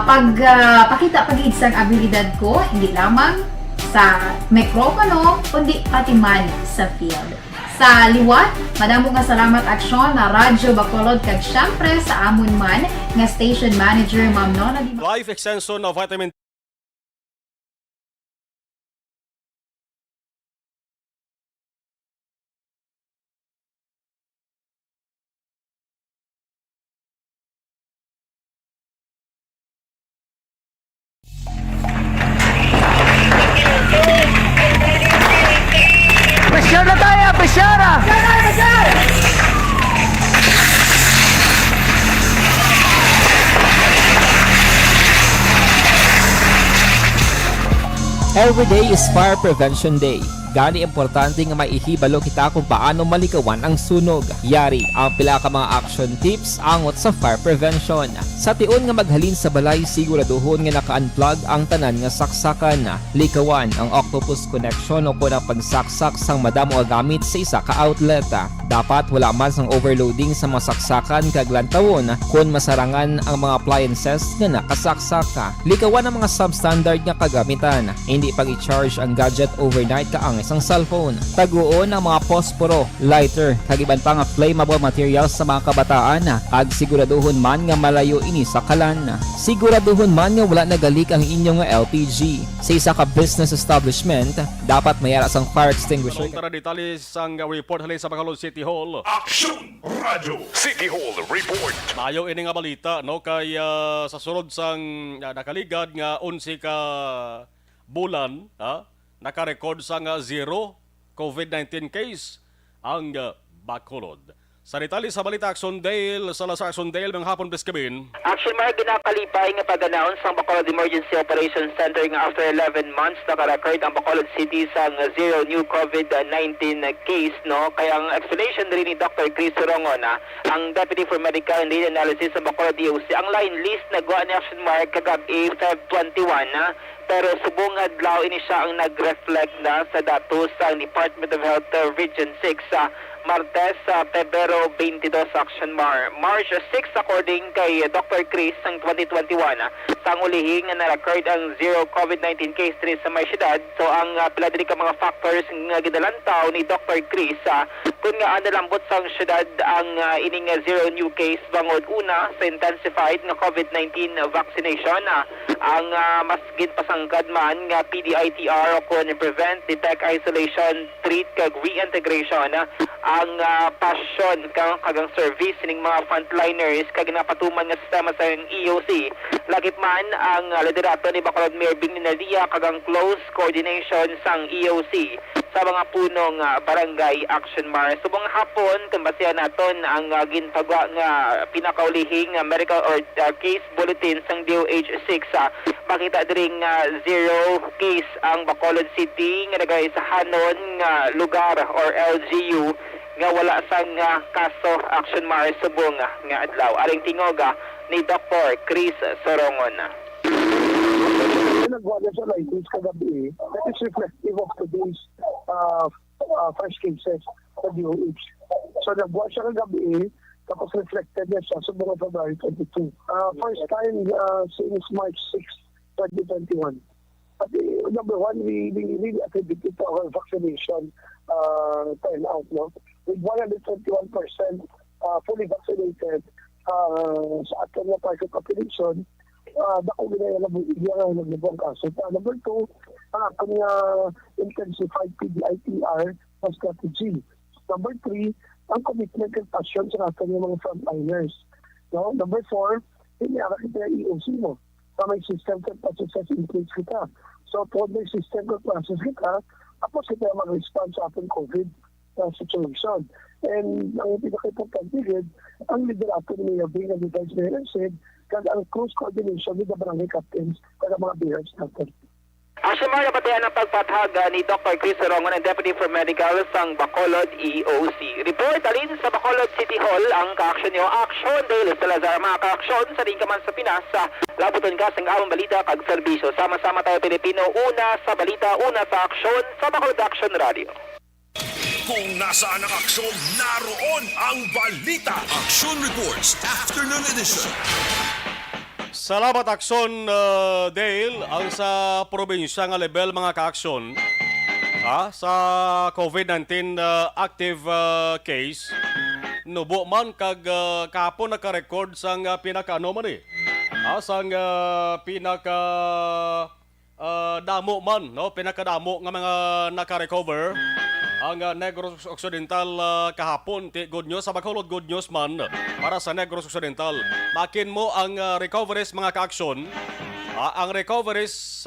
pagpakita pagid sang abilidad ko hindi lamang sa mikropono kundi pati man sa field. Sa liwat, madamo nga salamat Aksyon na Radyo Bacolod kag syempre sa amon man nga station manager Ma'am Nona Di Life extension of vitamin Presyara tayo! Presyara! Every day is Fire Prevention Day. Gani importante nga maihibalo kita kung paano malikawan ang sunog. Yari ang pila ka mga action tips angot sa fire prevention. Sa tion nga maghalin sa balay, siguraduhon nga naka-unplug ang tanan nga saksakan. Likawan ang octopus connection o po na pagsaksak sang madamo nga gamit sa isa ka outlet. Dapat wala man sang overloading sa mga saksakan kag lantawon kung masarangan ang mga appliances nga nakasaksaka. Likawan ang mga substandard nga kagamitan. Hindi pag i-charge ang gadget overnight kaang isang cellphone. Taguon ang mga posporo, lighter, kag iban pa nga flammable materials sa mga kabataan. Kag siguraduhon man nga malayo ini sa kalan. Siguraduhon man nga wala nagalik ang inyong LPG. Sa isa ka business establishment, dapat mayara sang fire extinguisher. Tara detalye sang report halin sa Bacolod City Hall. Action Radio City Hall Report. Mayo ini nga balita no kay sa sunod sang nakaligad nga 11 ka bulan naka-record sa zero COVID-19 case ang Bacolod. Sa detalye sa balita Action Dale, sa Lasar Action Dale, mga hapon Biskabin. Actually, mga ginakalipay nga pag-announce ang Bacolod Emergency Operations Center nga after 11 months naka-record ang Bacolod City sa zero new COVID-19 case, no? Kaya ang explanation rin ni Dr. Chris Sorongon, ang Deputy for Medical and Data Analysis sa Bacolod DOC, ang line list nagawa ni Action Mark kagabi Feb 21, pero subong adlaw ini siya ang nag-reflect na sa datos sa Department of Health Region 6 sa Martes, Pebrero 22 Action March 6 according kay Dr. Chris ang 2021 sa ulihing na record ang zero COVID-19 case diri sa may syudad. So ang pila diri ka mga factors nga gidalantaw ni Dr. Chris kung nga nalambot sa syudad ang ining zero new case bangod una sa intensified nga COVID-19 vaccination, ang mas ginpasangkad man nga PDITR o kung prevent, detect, isolation, treat kag reintegration, ang passion kagang service ning mga frontliners kag napatuman nga sistema sa EOC. Lagip man ang liderato ni Bacolod Mayor Bing Nadia kagang close coordination sang EOC sa mga punong barangay Action Mar. Subong hapon kung basihan naton ang ginpagwa nga pinakaulihing medical or case bulletin sang DOH 6, makita diring zero case ang Bacolod City nga nagay sa hanon nga lugar or LGU nga wala sang kaso Action Mar subong nga adlaw. Aring tingoga ni Dr. Chris Sorongon. Nagwa na sa license kagabi, that is reflective of today's first cases sa DOH. So nagwa siya kagabi, tapos reflected niya siya sa mga February 22. First time since March 6, 2021. But number one, we really attribute it to our vaccination turnout, no? With 121% fully vaccinated sa ating na target population, dako ginaya na nagbibong kaso. Number two, ang ating intensified PDITR na strategy. Number three, ang commitment and passion sa ating mga frontliners. No? Number four, iniara kita yung EOC mo. Na may system and processes in place kita. So, towards may system and process kita, tapos kita mag-respond sa ating COVID situation. And ang pinaka-importante din, ang liderato ni Mayor Bing and the Vice Mayor said, kag ang close coordination with the barangay captains kag mga bearers natin. Action Mar, napatayan ang pagpatag ni Dr. Chris Sorongon, ang Deputy for Medical sang Bacolod EOC. Report alin sa Bacolod City Hall ang ka-action niyo. Action dahil sa Lazar, mga ka-action sa rin kaman sa Pinas, labuton ka sa among balita kag serbisyo. Sama-sama tayo Pilipino, una sa balita, una sa aksyon sa Bacolod Action Radio. Kung nasaan ang aksyon, naroon ang balita. Action Reports Afternoon Edition. Salamat Action Dale, ang sa probinsya nga level mga ka-aksyon sa COVID-19 active case nubo man kag kahapon naka-record sang pinaka-ano man sang pinaka damo man, no? Pinakadamo nga mga naka-recover ang Negros Occidental kahapon. Good news sa Bacolod, good news man para sa Negros Occidental. Makin mo ang recoveries mga ka-aksyon. Ang recoveries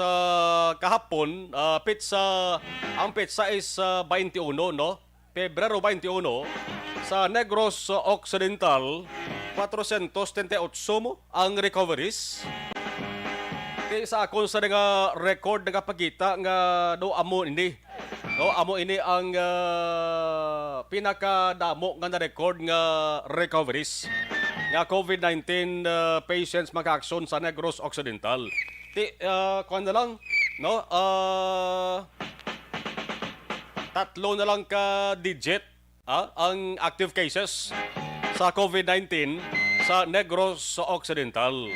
kahapon, ang pizza is 21, no? Pebrero 21 sa Negros Occidental, 438 mo ang recoveries. Sa akong sa nga record nga pagkita nga do amo ini. No, amo ini ang pinakadamo nga na-record nga recoveries nga COVID-19 patients maka-aksyon sa Negros Occidental. Kuan na lang, no? Tatlo na lang ka digit ang active cases sa COVID-19 sa Negros Occidental.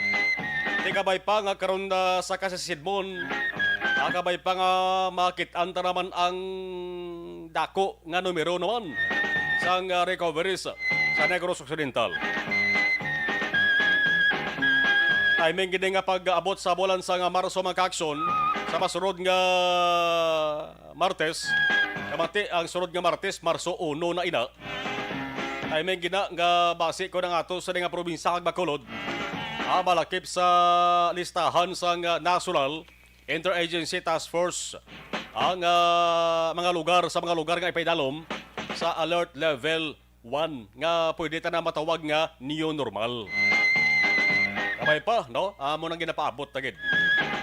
Kabay pa nga karon sa Kasisidmon, kabay pa nga makitaan ta naman ang dako nga numero naman sa recoveries sa Negros Occidental. Timing gini nga pag-abot sa bulan sa Marso mga ka-aksyon sa masunod nga Martes, kamati ang sunod nga Martes, Marso 1 na ina. Timing gina nga base ko na nga to sa nga probinsya kag Bacolod. Malakip sa listahan sa National Interagency Task Force ang mga lugar nga ipaidalom sa Alert Level 1 nga pwede ta na matawag nga new normal. Kamay pa, no? Amo nang ginapaabot tagid.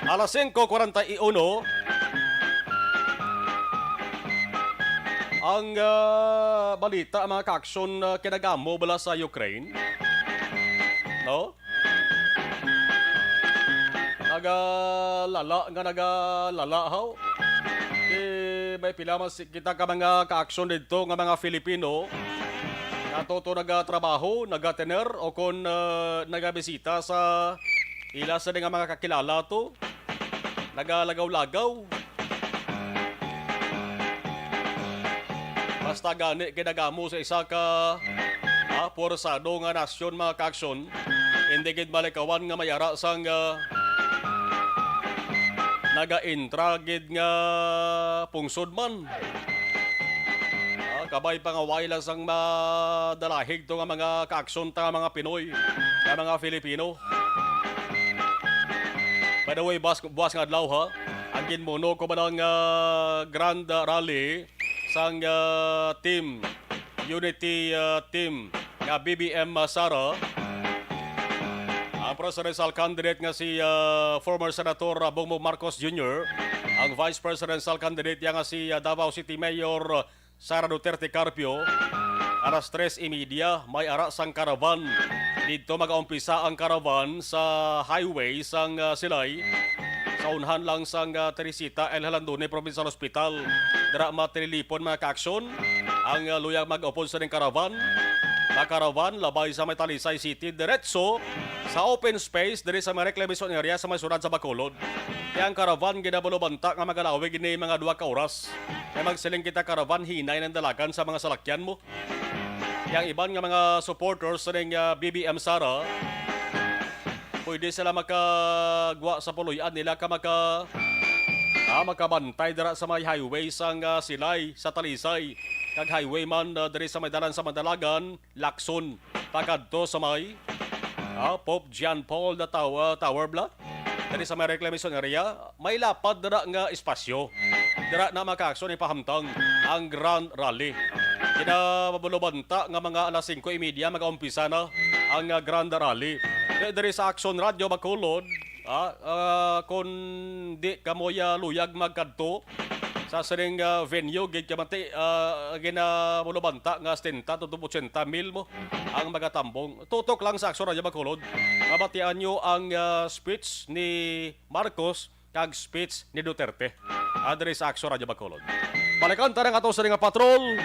Alas 5:41 ang balita mga kaaksyon kinagamo bala sa Ukraine. No? Nagalala how? May pilamas kita ka mga kaaksyon dito nga mga Filipino natuto nagatrabaho, nagatener o kung nagabisita sa ila sa nga mga kakilala to nagalagaw-lagaw. Basta gani kinagamo sa isa ka porsado nga nasyon mga kaaksyon hindi gid malikawan nga mayara sang naga-intra gid nga pungsod man. Kabay pa nga way lang sang madalahig to nga mga kaaksyon ta mga Pinoy, nga mga Filipino. By the way, buwas nga adlaw ha, ang ginmuno ko ba ng Grand Rally sang team, Unity team nga BBM Sara. Ang presidential candidate nga si former Senator Bongbong Marcos Jr., ang vice presidential candidate nga si Davao City Mayor Sara Duterte Carpio. Alas 3:30 may ara sang karavan. Dito mag-aumpisa ang karavan sa highway sang Silay. Sa unhan lang sang Teresita El Halandone Provincial Hospital. Dara matrilipon mga kaaksyon. Ang luyang mag-upon sa ning karavan. Sa karavan labay sa Talisay City diretso sa open space diri sa may reclamation area sa may sunod sa Bacolod. Kaya ang karavan ginabulobanta nga magalawig ni mga 2 ka oras. Kaya magsiling kita karavan hinay ng dalagan sa mga salakyan mo. Yang iban nga mga supporters sa ning BBM Sara, pwede sila makagwa sa puluyan nila ka makabantay dira sa may highway sang Silay sa Talisay. Kag highway man diri sa may dalan sa Mandalagan, Lacson, pagadto sa may Pope John Paul the Tower bla. Diri sa may reclamation area, may lapad dira nga espasyo. Dira na makaaksyon ipahamtang ang Grand Rally. Kinabulobanta nga mga alas 5:30 mag-aumpisa na ang Grand Rally. Diri sa Action Radio Bacolod, kung di kamoya luyag magkadto sa sining venue gid kamati ginabulobanta nga 70 to 80 mil mo ang magatambong. Tutok lang sa Action Radio Bacolod. Mabatian nyo ang speech ni Marcos kag speech ni Duterte. Adres sa Action Radio Bacolod. Balikan ta ng ato sa nga patrol.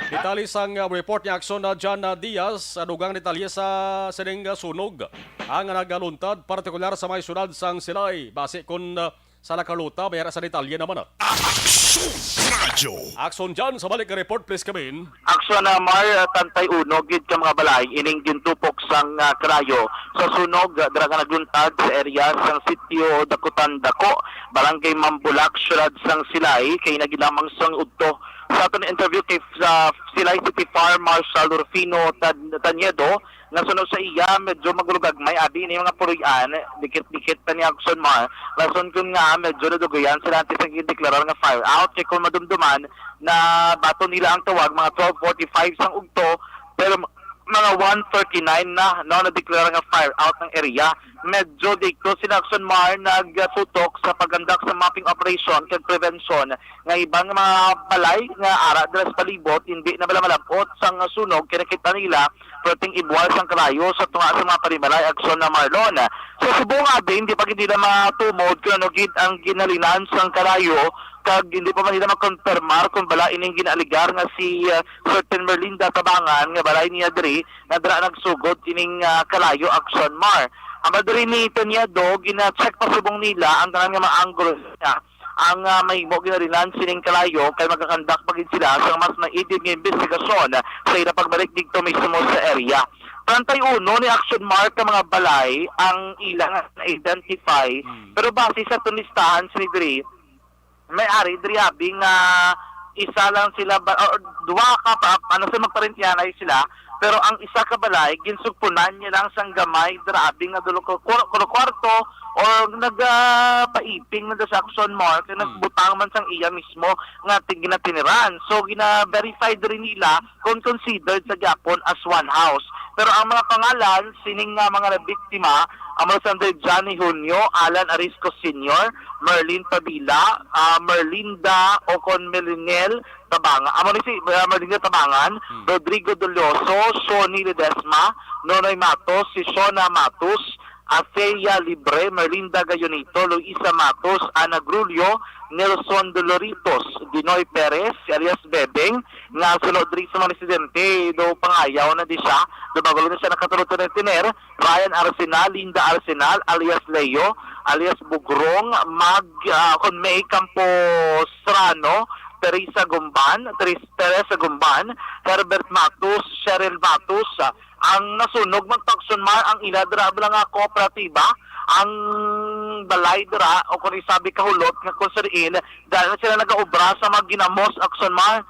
Detalye sang report ni Action na John Diaz, dugang detalye sa sining sunog. Ang nagaluntad partikular sa may sunod sang Silay. Base kun sa nakaluta, mayara sa detalye naman. Aksyon Radio. Action John, sa balik ka report, please come in. Aksyon na tantay uno gid ka mga balay ining gintupok sang krayo sa sunog dira nga nagluntad sa area sang sitio Dakutan Dako, barangay Mambulak, syudad sang Silay kay nagilamang sang udto. Sa aton interview kay Silay City Fire Marshal Rufino Taniedo, nga sunod sa iya medyo magrugagmay abi ni mga puruyan dikit-dikit pa ni Action Mar lason kun nga medyo nadugayan sila antes ang gideklarar nga fire out kay kung madumduman na bato nila ang tawag mga 12:45 sang ugto pero mga 1:39 na deklara nga fire out ng area. Medyo dito si Action Mar nagtutok sa pagandak sa mapping operation kag prevention nga ibang mga balay nga ara dras palibot hindi na bala malabot sang sunog kinakita nila perting ibuwal sang kalayo sa tunga sa mga parimalay Action na Marlon. So subong abi hindi pa gid nila matumod kung ano gid ang ginalinan sang kalayo kag hindi pa man nila makonfirmar kung bala ining ginaligar nga si certain Merlinda Tabangan nga balay niya diri nga dira nagsugod ining kalayo Action Mar. Ang madiri ni Tanyado, gina-check pa subong nila ang tanang nga maanggulo niya. Ang may mo ginarinan sining kalayo kay magkakandak pagin sila sa mas maidid nga investigasyon sa ila pagbalik dito mismo sa area. 31 ni Action Mar ka mga balay ang ilang na-identify pero base sa tunistahan si diri may ari diri abing isa lang sila or duwa ka pa ano sa magparentyanay sila pero ang isa ka balay ginsugpunan niya lang sang gamay grabe nga dulo ko kwarto o nagpaiping na sa Action Mall kaya nagbutang man sang iya mismo nga ginatiniran. So gina-verified rin nila kung considered sa Japon as one house. Pero ang mga pangalan sining nga mga biktima ang mga Sandra Johnny Junio, Alan Arisco Sr., Merlin Pabila, Merlinda Ocon Melinel Tabangan, Merlinda Tabangan, Rodrigo Doloso, Shoni Ledesma, Nonoy Matos, si Shona Matos, Afeya Libre, Merlinda Gayonito, Luisa Matos, Ana Grulio, Nelson Doloritos, Dinoy Perez, Arias Bebeng, nga sunod rin sa mga residente, do pangayaw na di siya, do bagulo na siya nakatulog na tiner, Ryan Arsenal, Linda Arsenal, alias Leo, alias Bugrong, May Camposrano, Teresa Gumban, Herbert Matus, Cheryl Matus, ang nasunog magtakson man ang iladra nga kooperatiba ang balay dira o kung isabi kahulot nga konseriin dahil na sila nagaobra sa mga ginamos akson man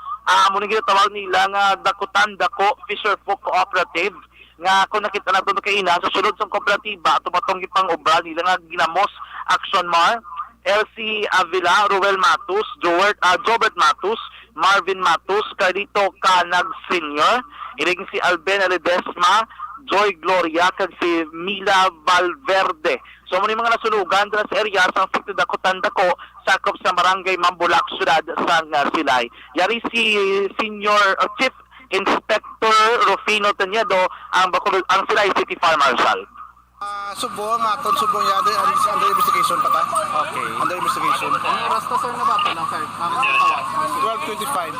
muna ginatawag nila nga Dakutan Dako Fisher Folk Cooperative nga kung nakita na ito kaina sa sunod sa kooperatiba tumatong ipang obra nila nga ginamos akson man Elsie Avila, Ruel Matus, Jobert Matus, Marvin Matus, Carlito Canag Sr., iring si Alben Ledesma, Joy Gloria, kag si Mila Valverde. So muna mga nasunugan sa area sa Fikto Dakotan Dako, sakop sa Barangay Mambulak, Syudad sa Silay. Yari si Chief Inspector Rufino Tanyado, ang Silay City Fire Marshal. Subong subong ya under investigation pa ta. Okay. Under investigation. Rasta sir na ba ito ng 12:25.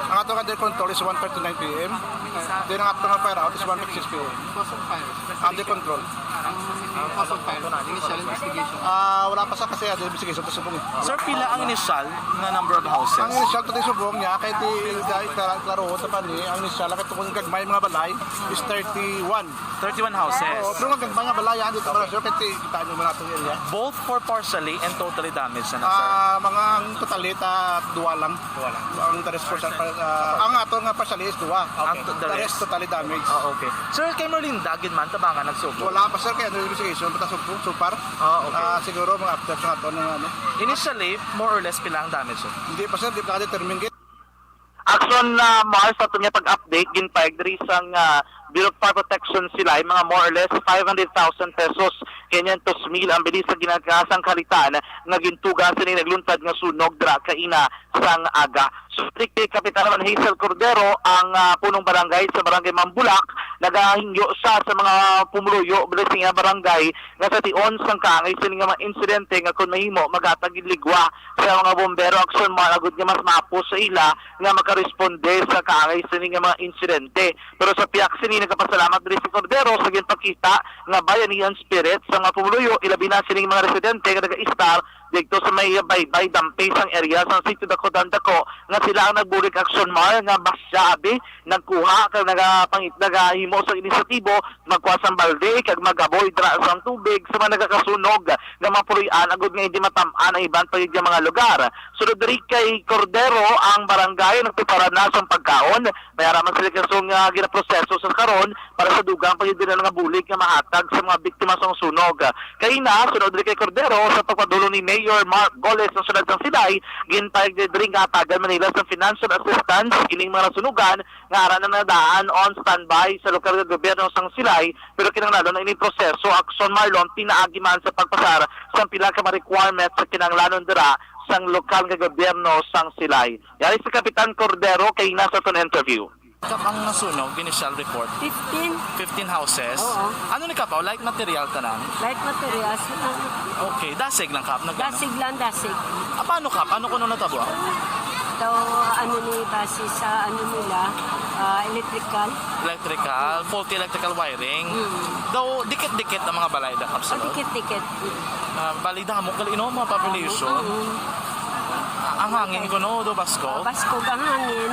Ang atong under control is 1:59 p.m. Then ang atong fire out is 1:56 p.m. Under control. cause of fire, initial investigation. Wala pa sa kasi under investigation sa subong. Sir, pila ang initial na number of houses? Ang initial to subong niya kay di klaro ta pa ni ang initial kay tungod gagmay mga balay is 31 houses. Pero ang gagmay nga balay dito para sure kay kita niyo mga atong area. Both for partially and totally damaged na sir. Mga totalita duwa lang. Ang the rest ang ato nga partially is duwa. The rest totally damaged. Okay. Sir, kay Merlinda man tabangan nagsubo. Wala pa sir kay under investigation pata so far. Okay. Siguro mga after sa ato ng ano. Initially, more or less pila ang damage sir? Hindi pa sir, di pa determine. Action na Mars ato niya pag-update ginpayag diri sang Bureau of Fire Protection sila ay mga more or less 500,000 pesos kanyan to smil ang bilis sa ginagkasang kalitan nga gintuga sa nagluntad nga sunog dra kaina sang aga. So Kapitan naman Hazel Cordero ang punong barangay sa barangay Mambulak nagahingyo siya sa mga pumuluyo bilis nga barangay nga sa tion sang kaangay sa mga insidente nga kun mahimo magatag ligwa sa mga bombero action malagod nga mas mapo sa ila nga makaresponde sa kaangay sa mga insidente. Pero sa piyak sini nagpasalamat diri si Cordero sa ginpakita nga bayanihan spirit sa mga pumuluyo ilabi na sining mga residente nga naga-istar dito sa may baybay dampesang area sa Sitio Dakotan Dako nga sila ang nagbulik action mar nga basyabi nagkuha kag nagahimo sa inisyatibo magkuha sang balde kag magaboy dra sang tubig sa mga nagakasunog nga mapuloy-an agud nga hindi matam-an ang iban pagid nga mga lugar. Sunod diri kay Cordero ang barangay nagprepara na sa pagkaon mayara man sila kasong ginaproseso sa karon para sa dugang pagid nga bulik nga mahatag sa mga biktima sa sunog. Kay na sunod diri kay Cordero sa pagpadulo ni Mayor Mark Goles ng Sunod ng Silay, ginpayag diri nga tagal Manila sa financial assistance kining mga sunugan nga ara na nadaan on standby sa lokal nga gobyerno sang Silay pero kinahanglan na ini proseso action marlon pinaagi man sa pagpasar sa pila ka requirements sa kinahanglanon dira sang lokal nga gobyerno sang Silay. Yari si Kapitan Cordero kay nasa ton interview. Kap ang nasunog, initial report? 15 houses? Oo. Ano ni Kapaw? Light material tanan? Light materials. Okay, dasig lang Kap? Dasig lang, dasig. Paano Kap? Ano kuno natabo? Daw, ni base sa nila, electrical. Electrical, faulty electrical wiring. Daw, dikit-dikit ang mga balay da Kap? Dikit-dikit. Balay da mo kalino mga population. Ang hangin ko no, do Basko? Basko ang hangin.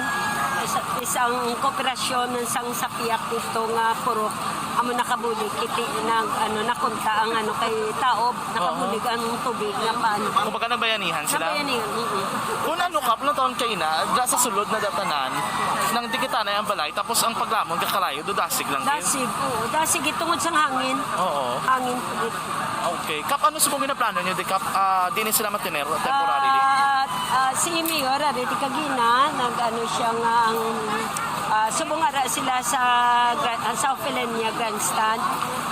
Isang kooperasyon ng sang sapiak dito nga puro amo nakabulig kiti nag nakunta ang kay taob nakabulig ang tubig nga paano. Kumbaga nagbayanihan sila. Nagbayanihan. Kung kap na taon kayo na, sa sulod na datanan, nang dikitanay ang balay, tapos ang paglamon kakalayo, dasig lang din. Dasig, oo. Dasig itungod sa hangin. Oo. Hangin po. Okay. Kap, ano subong ginaplano nyo? Di kap, di sila matiner temporarily? Si Mayor, di kagina, siya nga ang subong sila sa South Pilenia Grandstand.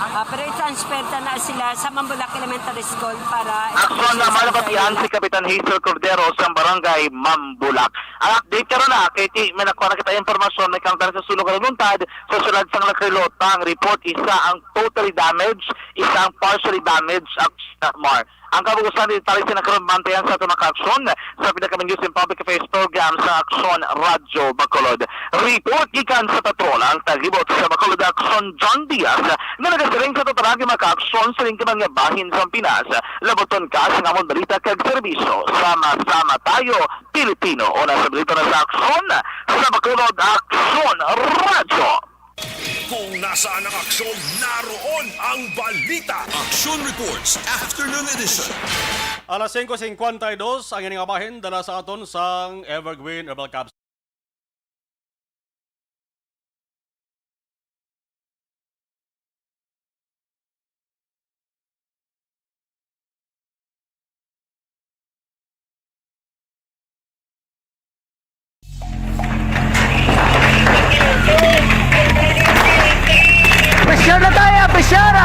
Pero i-transfer na sila sa Mambulak Elementary School para... Aksyon na malapatian si Kapitan Hazel Cordero sa barangay Mambulak. Ang update karon na, kay may nakuha na kita informasyon na kang sa sulong kaluntad sa sulad sang Lakrilota. Ang report, isa ang totally damaged, isa ang partially damaged at more. Ang kabugusan ni Taris na bantayan sa ito aksyon sa Pinakaman News and Public Affairs Program sa Aksyon Radyo Bacolod. Report ikan sa Patrol ang tagibot sa Bacolod Aksyon John Diaz na nagasiring sa totalagi maka-aksyon sa lingkabang bahin sa Pinas. Laboton ka sa ngamon balita kag serbisyo. Sama-sama tayo, Pilipino. O nasa balita na sa Aksyon sa Bacolod Aksyon Radyo. Kung nasaan ang aksyon, naroon ang balita. Action Reports Afternoon Edition. Alas 5:52 ang ining abahin dala sa aton sang Evergreen Herbal Caps. Pressure na tayo! Pressure!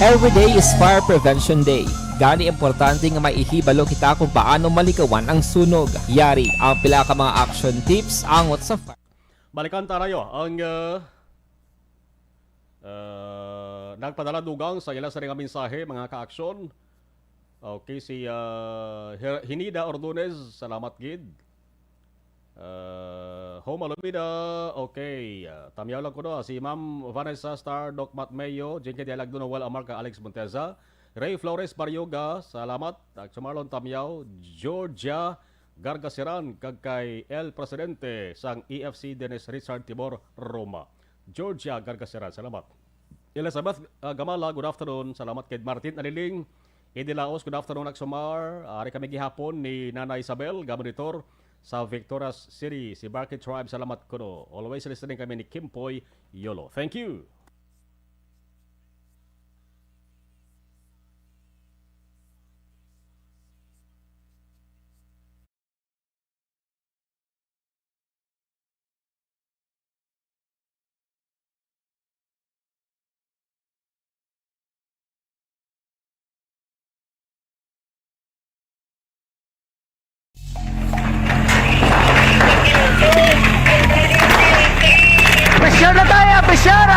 Every day is Fire Prevention Day. Gani importante nga maihibalo kita kung paano malikawan ang sunog. Yari ang pila ka mga action tips angot sa fire. Balikan tayo ang nagpadala dugang sa ila sa ring mensahe mga ka-aksyon. Okay, si Hinida Ordonez, salamat gid. Home Alumida, okay. Tamyaw lang ko no, si Ma'am Vanessa Star, Doc Matt Mayo, Jenke Dialag Dunawal, Amarca Alex Monteza, Ray Flores Baryoga, salamat. Marlon Tamyaw, Georgia Gargasiran, kag kay El Presidente sang EFC Dennis Richard Tibor Roma. Georgia Gargasiran, salamat. Elizabeth Gamala, good afternoon. Salamat kay Martin Aliling. Edi Laos, good afternoon, Aksumar. Ari kami gihapon ni Nana Isabel, Gabonitor sa Victorias City. Si Barkey Tribe, salamat ko no. Always listening kami ni Kimpoy Yolo. Thank you. Pressure na tayo! Pressure!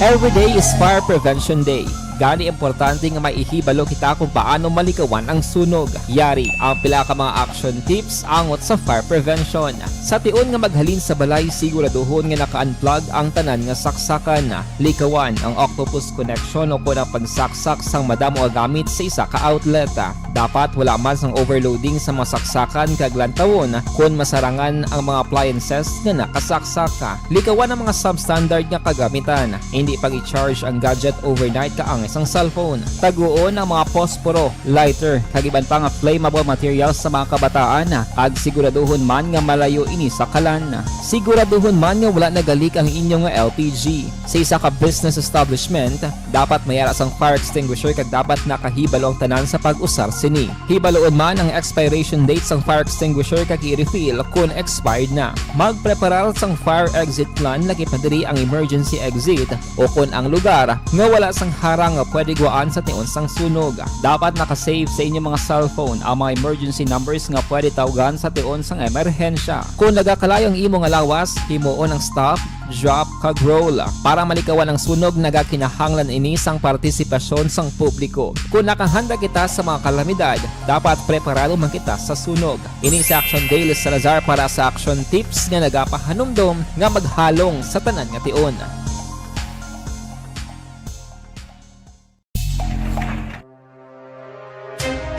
Every day is Fire Prevention Day. Gani importante nga maihibalo kita kung paano malikawan ang sunog. Yari ang pila ka mga action tips angot sa fire prevention. Sa tion nga maghalin sa balay, siguraduhon nga naka-unplug ang tanan nga saksakan. Likawan ang octopus connection o kung ang pagsaksak sang madamo gamit sa isa ka outlet. Dapat wala man sang overloading sa mga saksakan kag lantawon kung masarangan ang mga appliances nga nakasaksaka. Likawan ang mga substandard nga kagamitan. Hindi pag i-charge ang gadget overnight kaang isang cellphone. Taguon ang mga posporo, lighter, kag iban pa nga flammable materials sa mga kabataan. Ag siguraduhon man nga malayo ini sa kalan. Siguraduhon man nga wala nagalik ang inyong LPG. Sa isa ka business establishment, dapat mayara sang fire extinguisher kag dapat nakahibalo ang tanan sa pag-usar sini. Hibaloon man ang expiration date sang fire extinguisher kag i-refill kung expired na. Magpreparar sang fire exit plan lagi pa diri ang emergency exit o kung ang lugar nga wala sang harang nga pwede guwaan sa tiun sang sunog. Dapat nakasave sa inyong mga cellphone ang mga emergency numbers nga pwede tawagan sa tiun sang emerhensya. Kung nagakalayo ang imo nga lawas, himuon ang stop, drop, kag roll. Para malikawan ang sunog, nagakinahanglan ini sang partisipasyon sang publiko. Kung nakahanda kita sa mga kalamidad, dapat preparado man kita sa sunog. Ini sa Action Daily Salazar para sa Action Tips nga nagapahanumdom nga maghalong sa tanan nga tiun.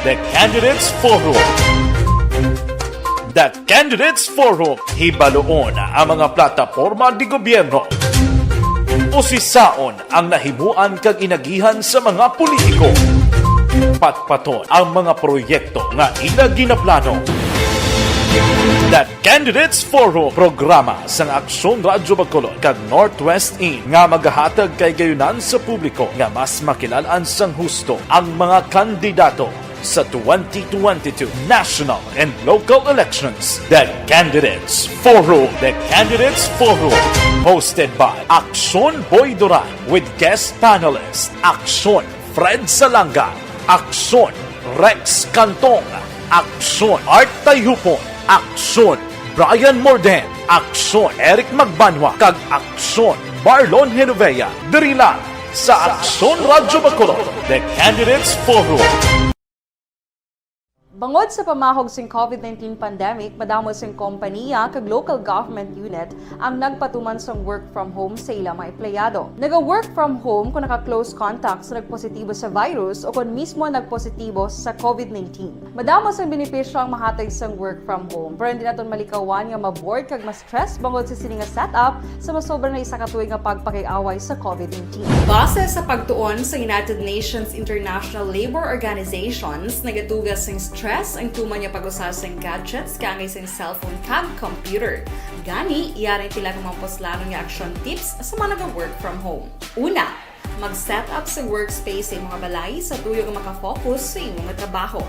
The Candidates Forum. The Candidates Forum, hibaloon ang mga plataporma di gobyerno. Usisaon ang nahimuan kag inagihan sa mga politiko. Patpaton ang mga proyekto nga ila ginaplano. The Candidates Forum, programa sang Aksyon Radyo Bacolod kag Northwest In nga magahatag kay gayunan sa publiko nga mas makilalaan sang husto ang mga kandidato sa 2022 national and local elections. The Candidates Forum. The Candidates Forum, hosted by Aksyon Boy Duran with guest panelists Aksyon Fred Salanga, Aksyon Rex Cantong, Aksyon Art Tayupon, Aksyon Brian Morden, Aksyon Eric Magbanwa, kag Aksyon Marlon Genovea. Diri lang sa Aksyon Radyo Bacolod. The Candidates Forum. Bangod sa pamahog sing COVID-19 pandemic, madamo sing kompanya kag local government unit ang nagpatuman sang work from home sa ilang mga empleyado. Naga-work from home kung naka-close contacts na nagpositibo sa virus o kung mismo nagpositibo sa COVID-19. Madamo sang benepisyo ang mahatag sang work from home, pero hindi naton malikawan nga maboard kag ma-stress bangod sa sini nga setup sa masobra na isa ka tuig nga pagpakiaway sa COVID-19. Base sa pagtuon sa United Nations International Labor Organizations, nagatugas sing stress ang tuman niya pag-usas ng gadgets kangay sa cellphone kag computer. Gani, iyari tila ng mga poslanong nga action tips sa mga nag-work from home. Una, mag-set up sa workspace sa imong balay sa tuyo nga makafocus sa imong trabaho.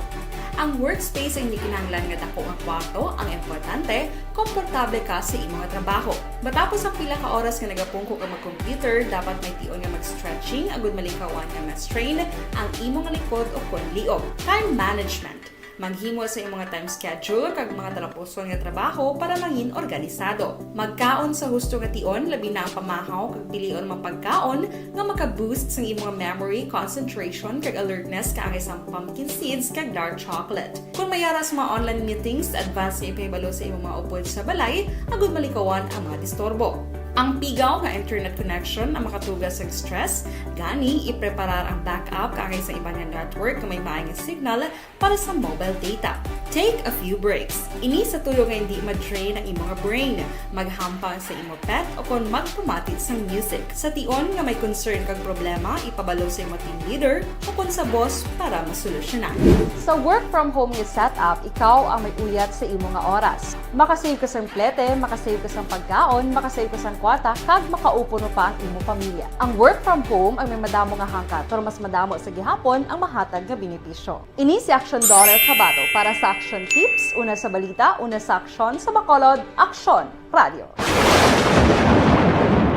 Ang workspace ay hindi kinahanglan nga dako nga kwarto, ang importante, komportable ka sa imong trabaho. Matapos ang pila ka oras nga nagapungko ka mag-computer, dapat may tion nga mag-stretching agud malikawan nga ma-strain ang imong likod o konliog. Time management. Maghimo sa imong time schedule kag mga talapuson nga trabaho para mangin organisado. Magkaon sa husto nga tion, labi na ang pamahaw kag pilion mang pagkaon nga maka-boost sa imong memory, concentration kag alertness kaagay sa pumpkin seeds kag dark chocolate. Kung mayara sa mga online meetings, advance nga ipahibalo sa imong mga upod sa balay, agud malikawan ang mga disturbo. Ang pigaw nga internet connection ang makatugas sa stress, gani ipreparar ang backup kaagay sa ibang network na may maayong signal para sa mobile data. Take a few breaks. Ini sa tuyo nga hindi ma-drain ang imong brain, maghampang sa imong pet o kung magpumatit sa music. Sa tion nga may concern kag problema, ipabalo sa imong team leader o kung sa boss para masolusyonan. Sa work from home nga setup, ikaw ang may uyat sa imong nga oras. Makasave ka sang plete, makasave ka sang pagkaon, makasave ka sang kwarta, kag makaupo no pa ang imong pamilya. Ang work from home ay may madamo nga hangkat, pero mas madamo sa gihapon ang mahatag nga benepisyo. Ini si Action Daughter Cabato para sa Action Tips, una sa balita, una sa aksyon sa Bacolod, Aksyon Radio.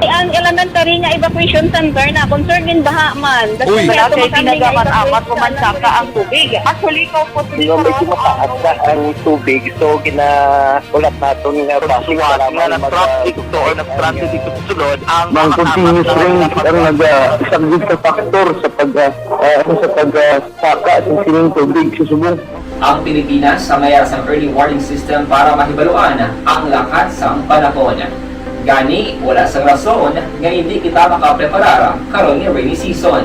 Ang elementary nga evacuation center na concern din baha man. Uy, kasi tinagaman amat pumansaka ang tubig. Actually, ko po Medyo mataas na ang tubig. So, ulat natin nga Pagsiwag nga ng traffic to or nag-transit dito sa sulod, ang Mang continuous rain ang nag-isang sa factor sa pagsaka at sining tubig sa subong. Ang Pilipinas sa mayar sa early warning system para mahibaluan ang lakat sa panahon. Gani, wala sa rason nga hindi kita makapreparar karon nga rainy season.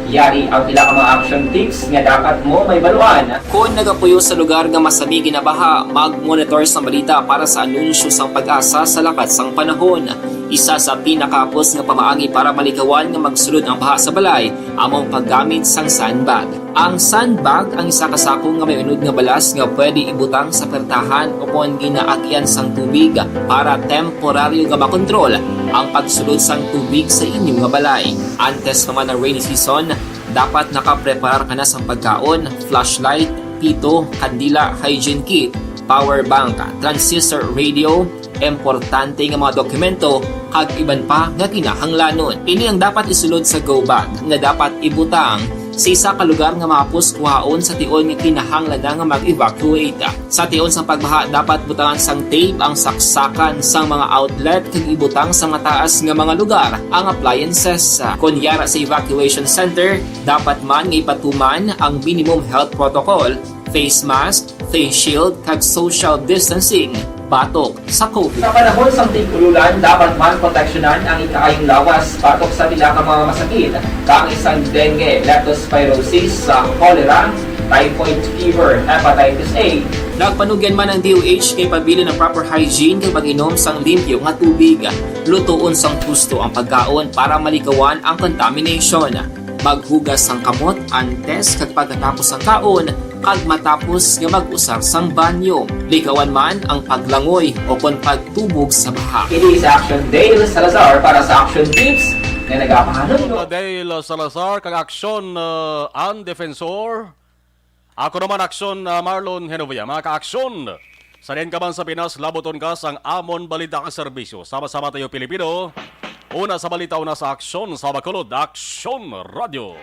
Yari ang pila ka mga action tips nga dapat mo may baluan. Kung nagapuyo sa lugar nga masabi ginabaha, mag-monitor sa balita para sa anunsyo sang pag-asa sa lakat sang panahon. Isa sa pinakapos nga pamaagi para malikawan nga magsulod ang baha sa balay, among paggamit sang sandbag. Ang sandbag ang isa kasakong nga may unod nga balas nga pwede ibutang sa pertahan o kung ginaagyan sang tubig para temporaryo nga makontrol ang pagsulod sang tubig sa inyong nga balay. Antes naman ng rainy season, dapat nakapreparar ka na sa pagkaon, flashlight, pito, kandila, hygiene kit, power bank, transistor radio, importante nga mga dokumento kag iban pa nga kinahanglanon. Ini ang dapat isulod sa go bag nga dapat ibutang sa isa ka lugar nga mapus kuhaon sa tion nga kinahanglan nga mag-evacuate. Sa tion sang pagbaha dapat butangan sang tape ang saksakan sang mga outlet kag ibutang sa mataas nga mga lugar ang appliances. Kunyara sa evacuation center, dapat man nga ipatuman ang minimum health protocol, face mask, face shield kag social distancing batok sa COVID. Sa panahon sa tigululan, dapat man proteksyonan ang ikaayong lawas batok sa pila ka mga masakit, kang isang dengue, leptospirosis, cholera, typhoid fever, hepatitis A. Nagpanugyan man ang DOH kay pabili ng proper hygiene kay pag-inom sang limpyo nga tubig. Lutuon sang husto ang pagkaon para malikawan ang contamination. Maghugas sang kamot antes kag pagkatapos ang kaon kag matapos nga mag-usar sang banyo. Likawan man ang paglangoy o kon pagtubog sa baha. Kini sa Action Dale Salazar para sa Action Tips na nagapahanong Dale Salazar kag Aksyon ang Defensor. Ako naman Aksyon Marlon Henovia. Mga ka-aksyon, sanin ka man sa Pinas, laboton ka sang Amon Balita ka Serbisyo. Sama-sama tayo Pilipino. Una sa balita, una sa aksyon sa Bacolod, Aksyon Radio.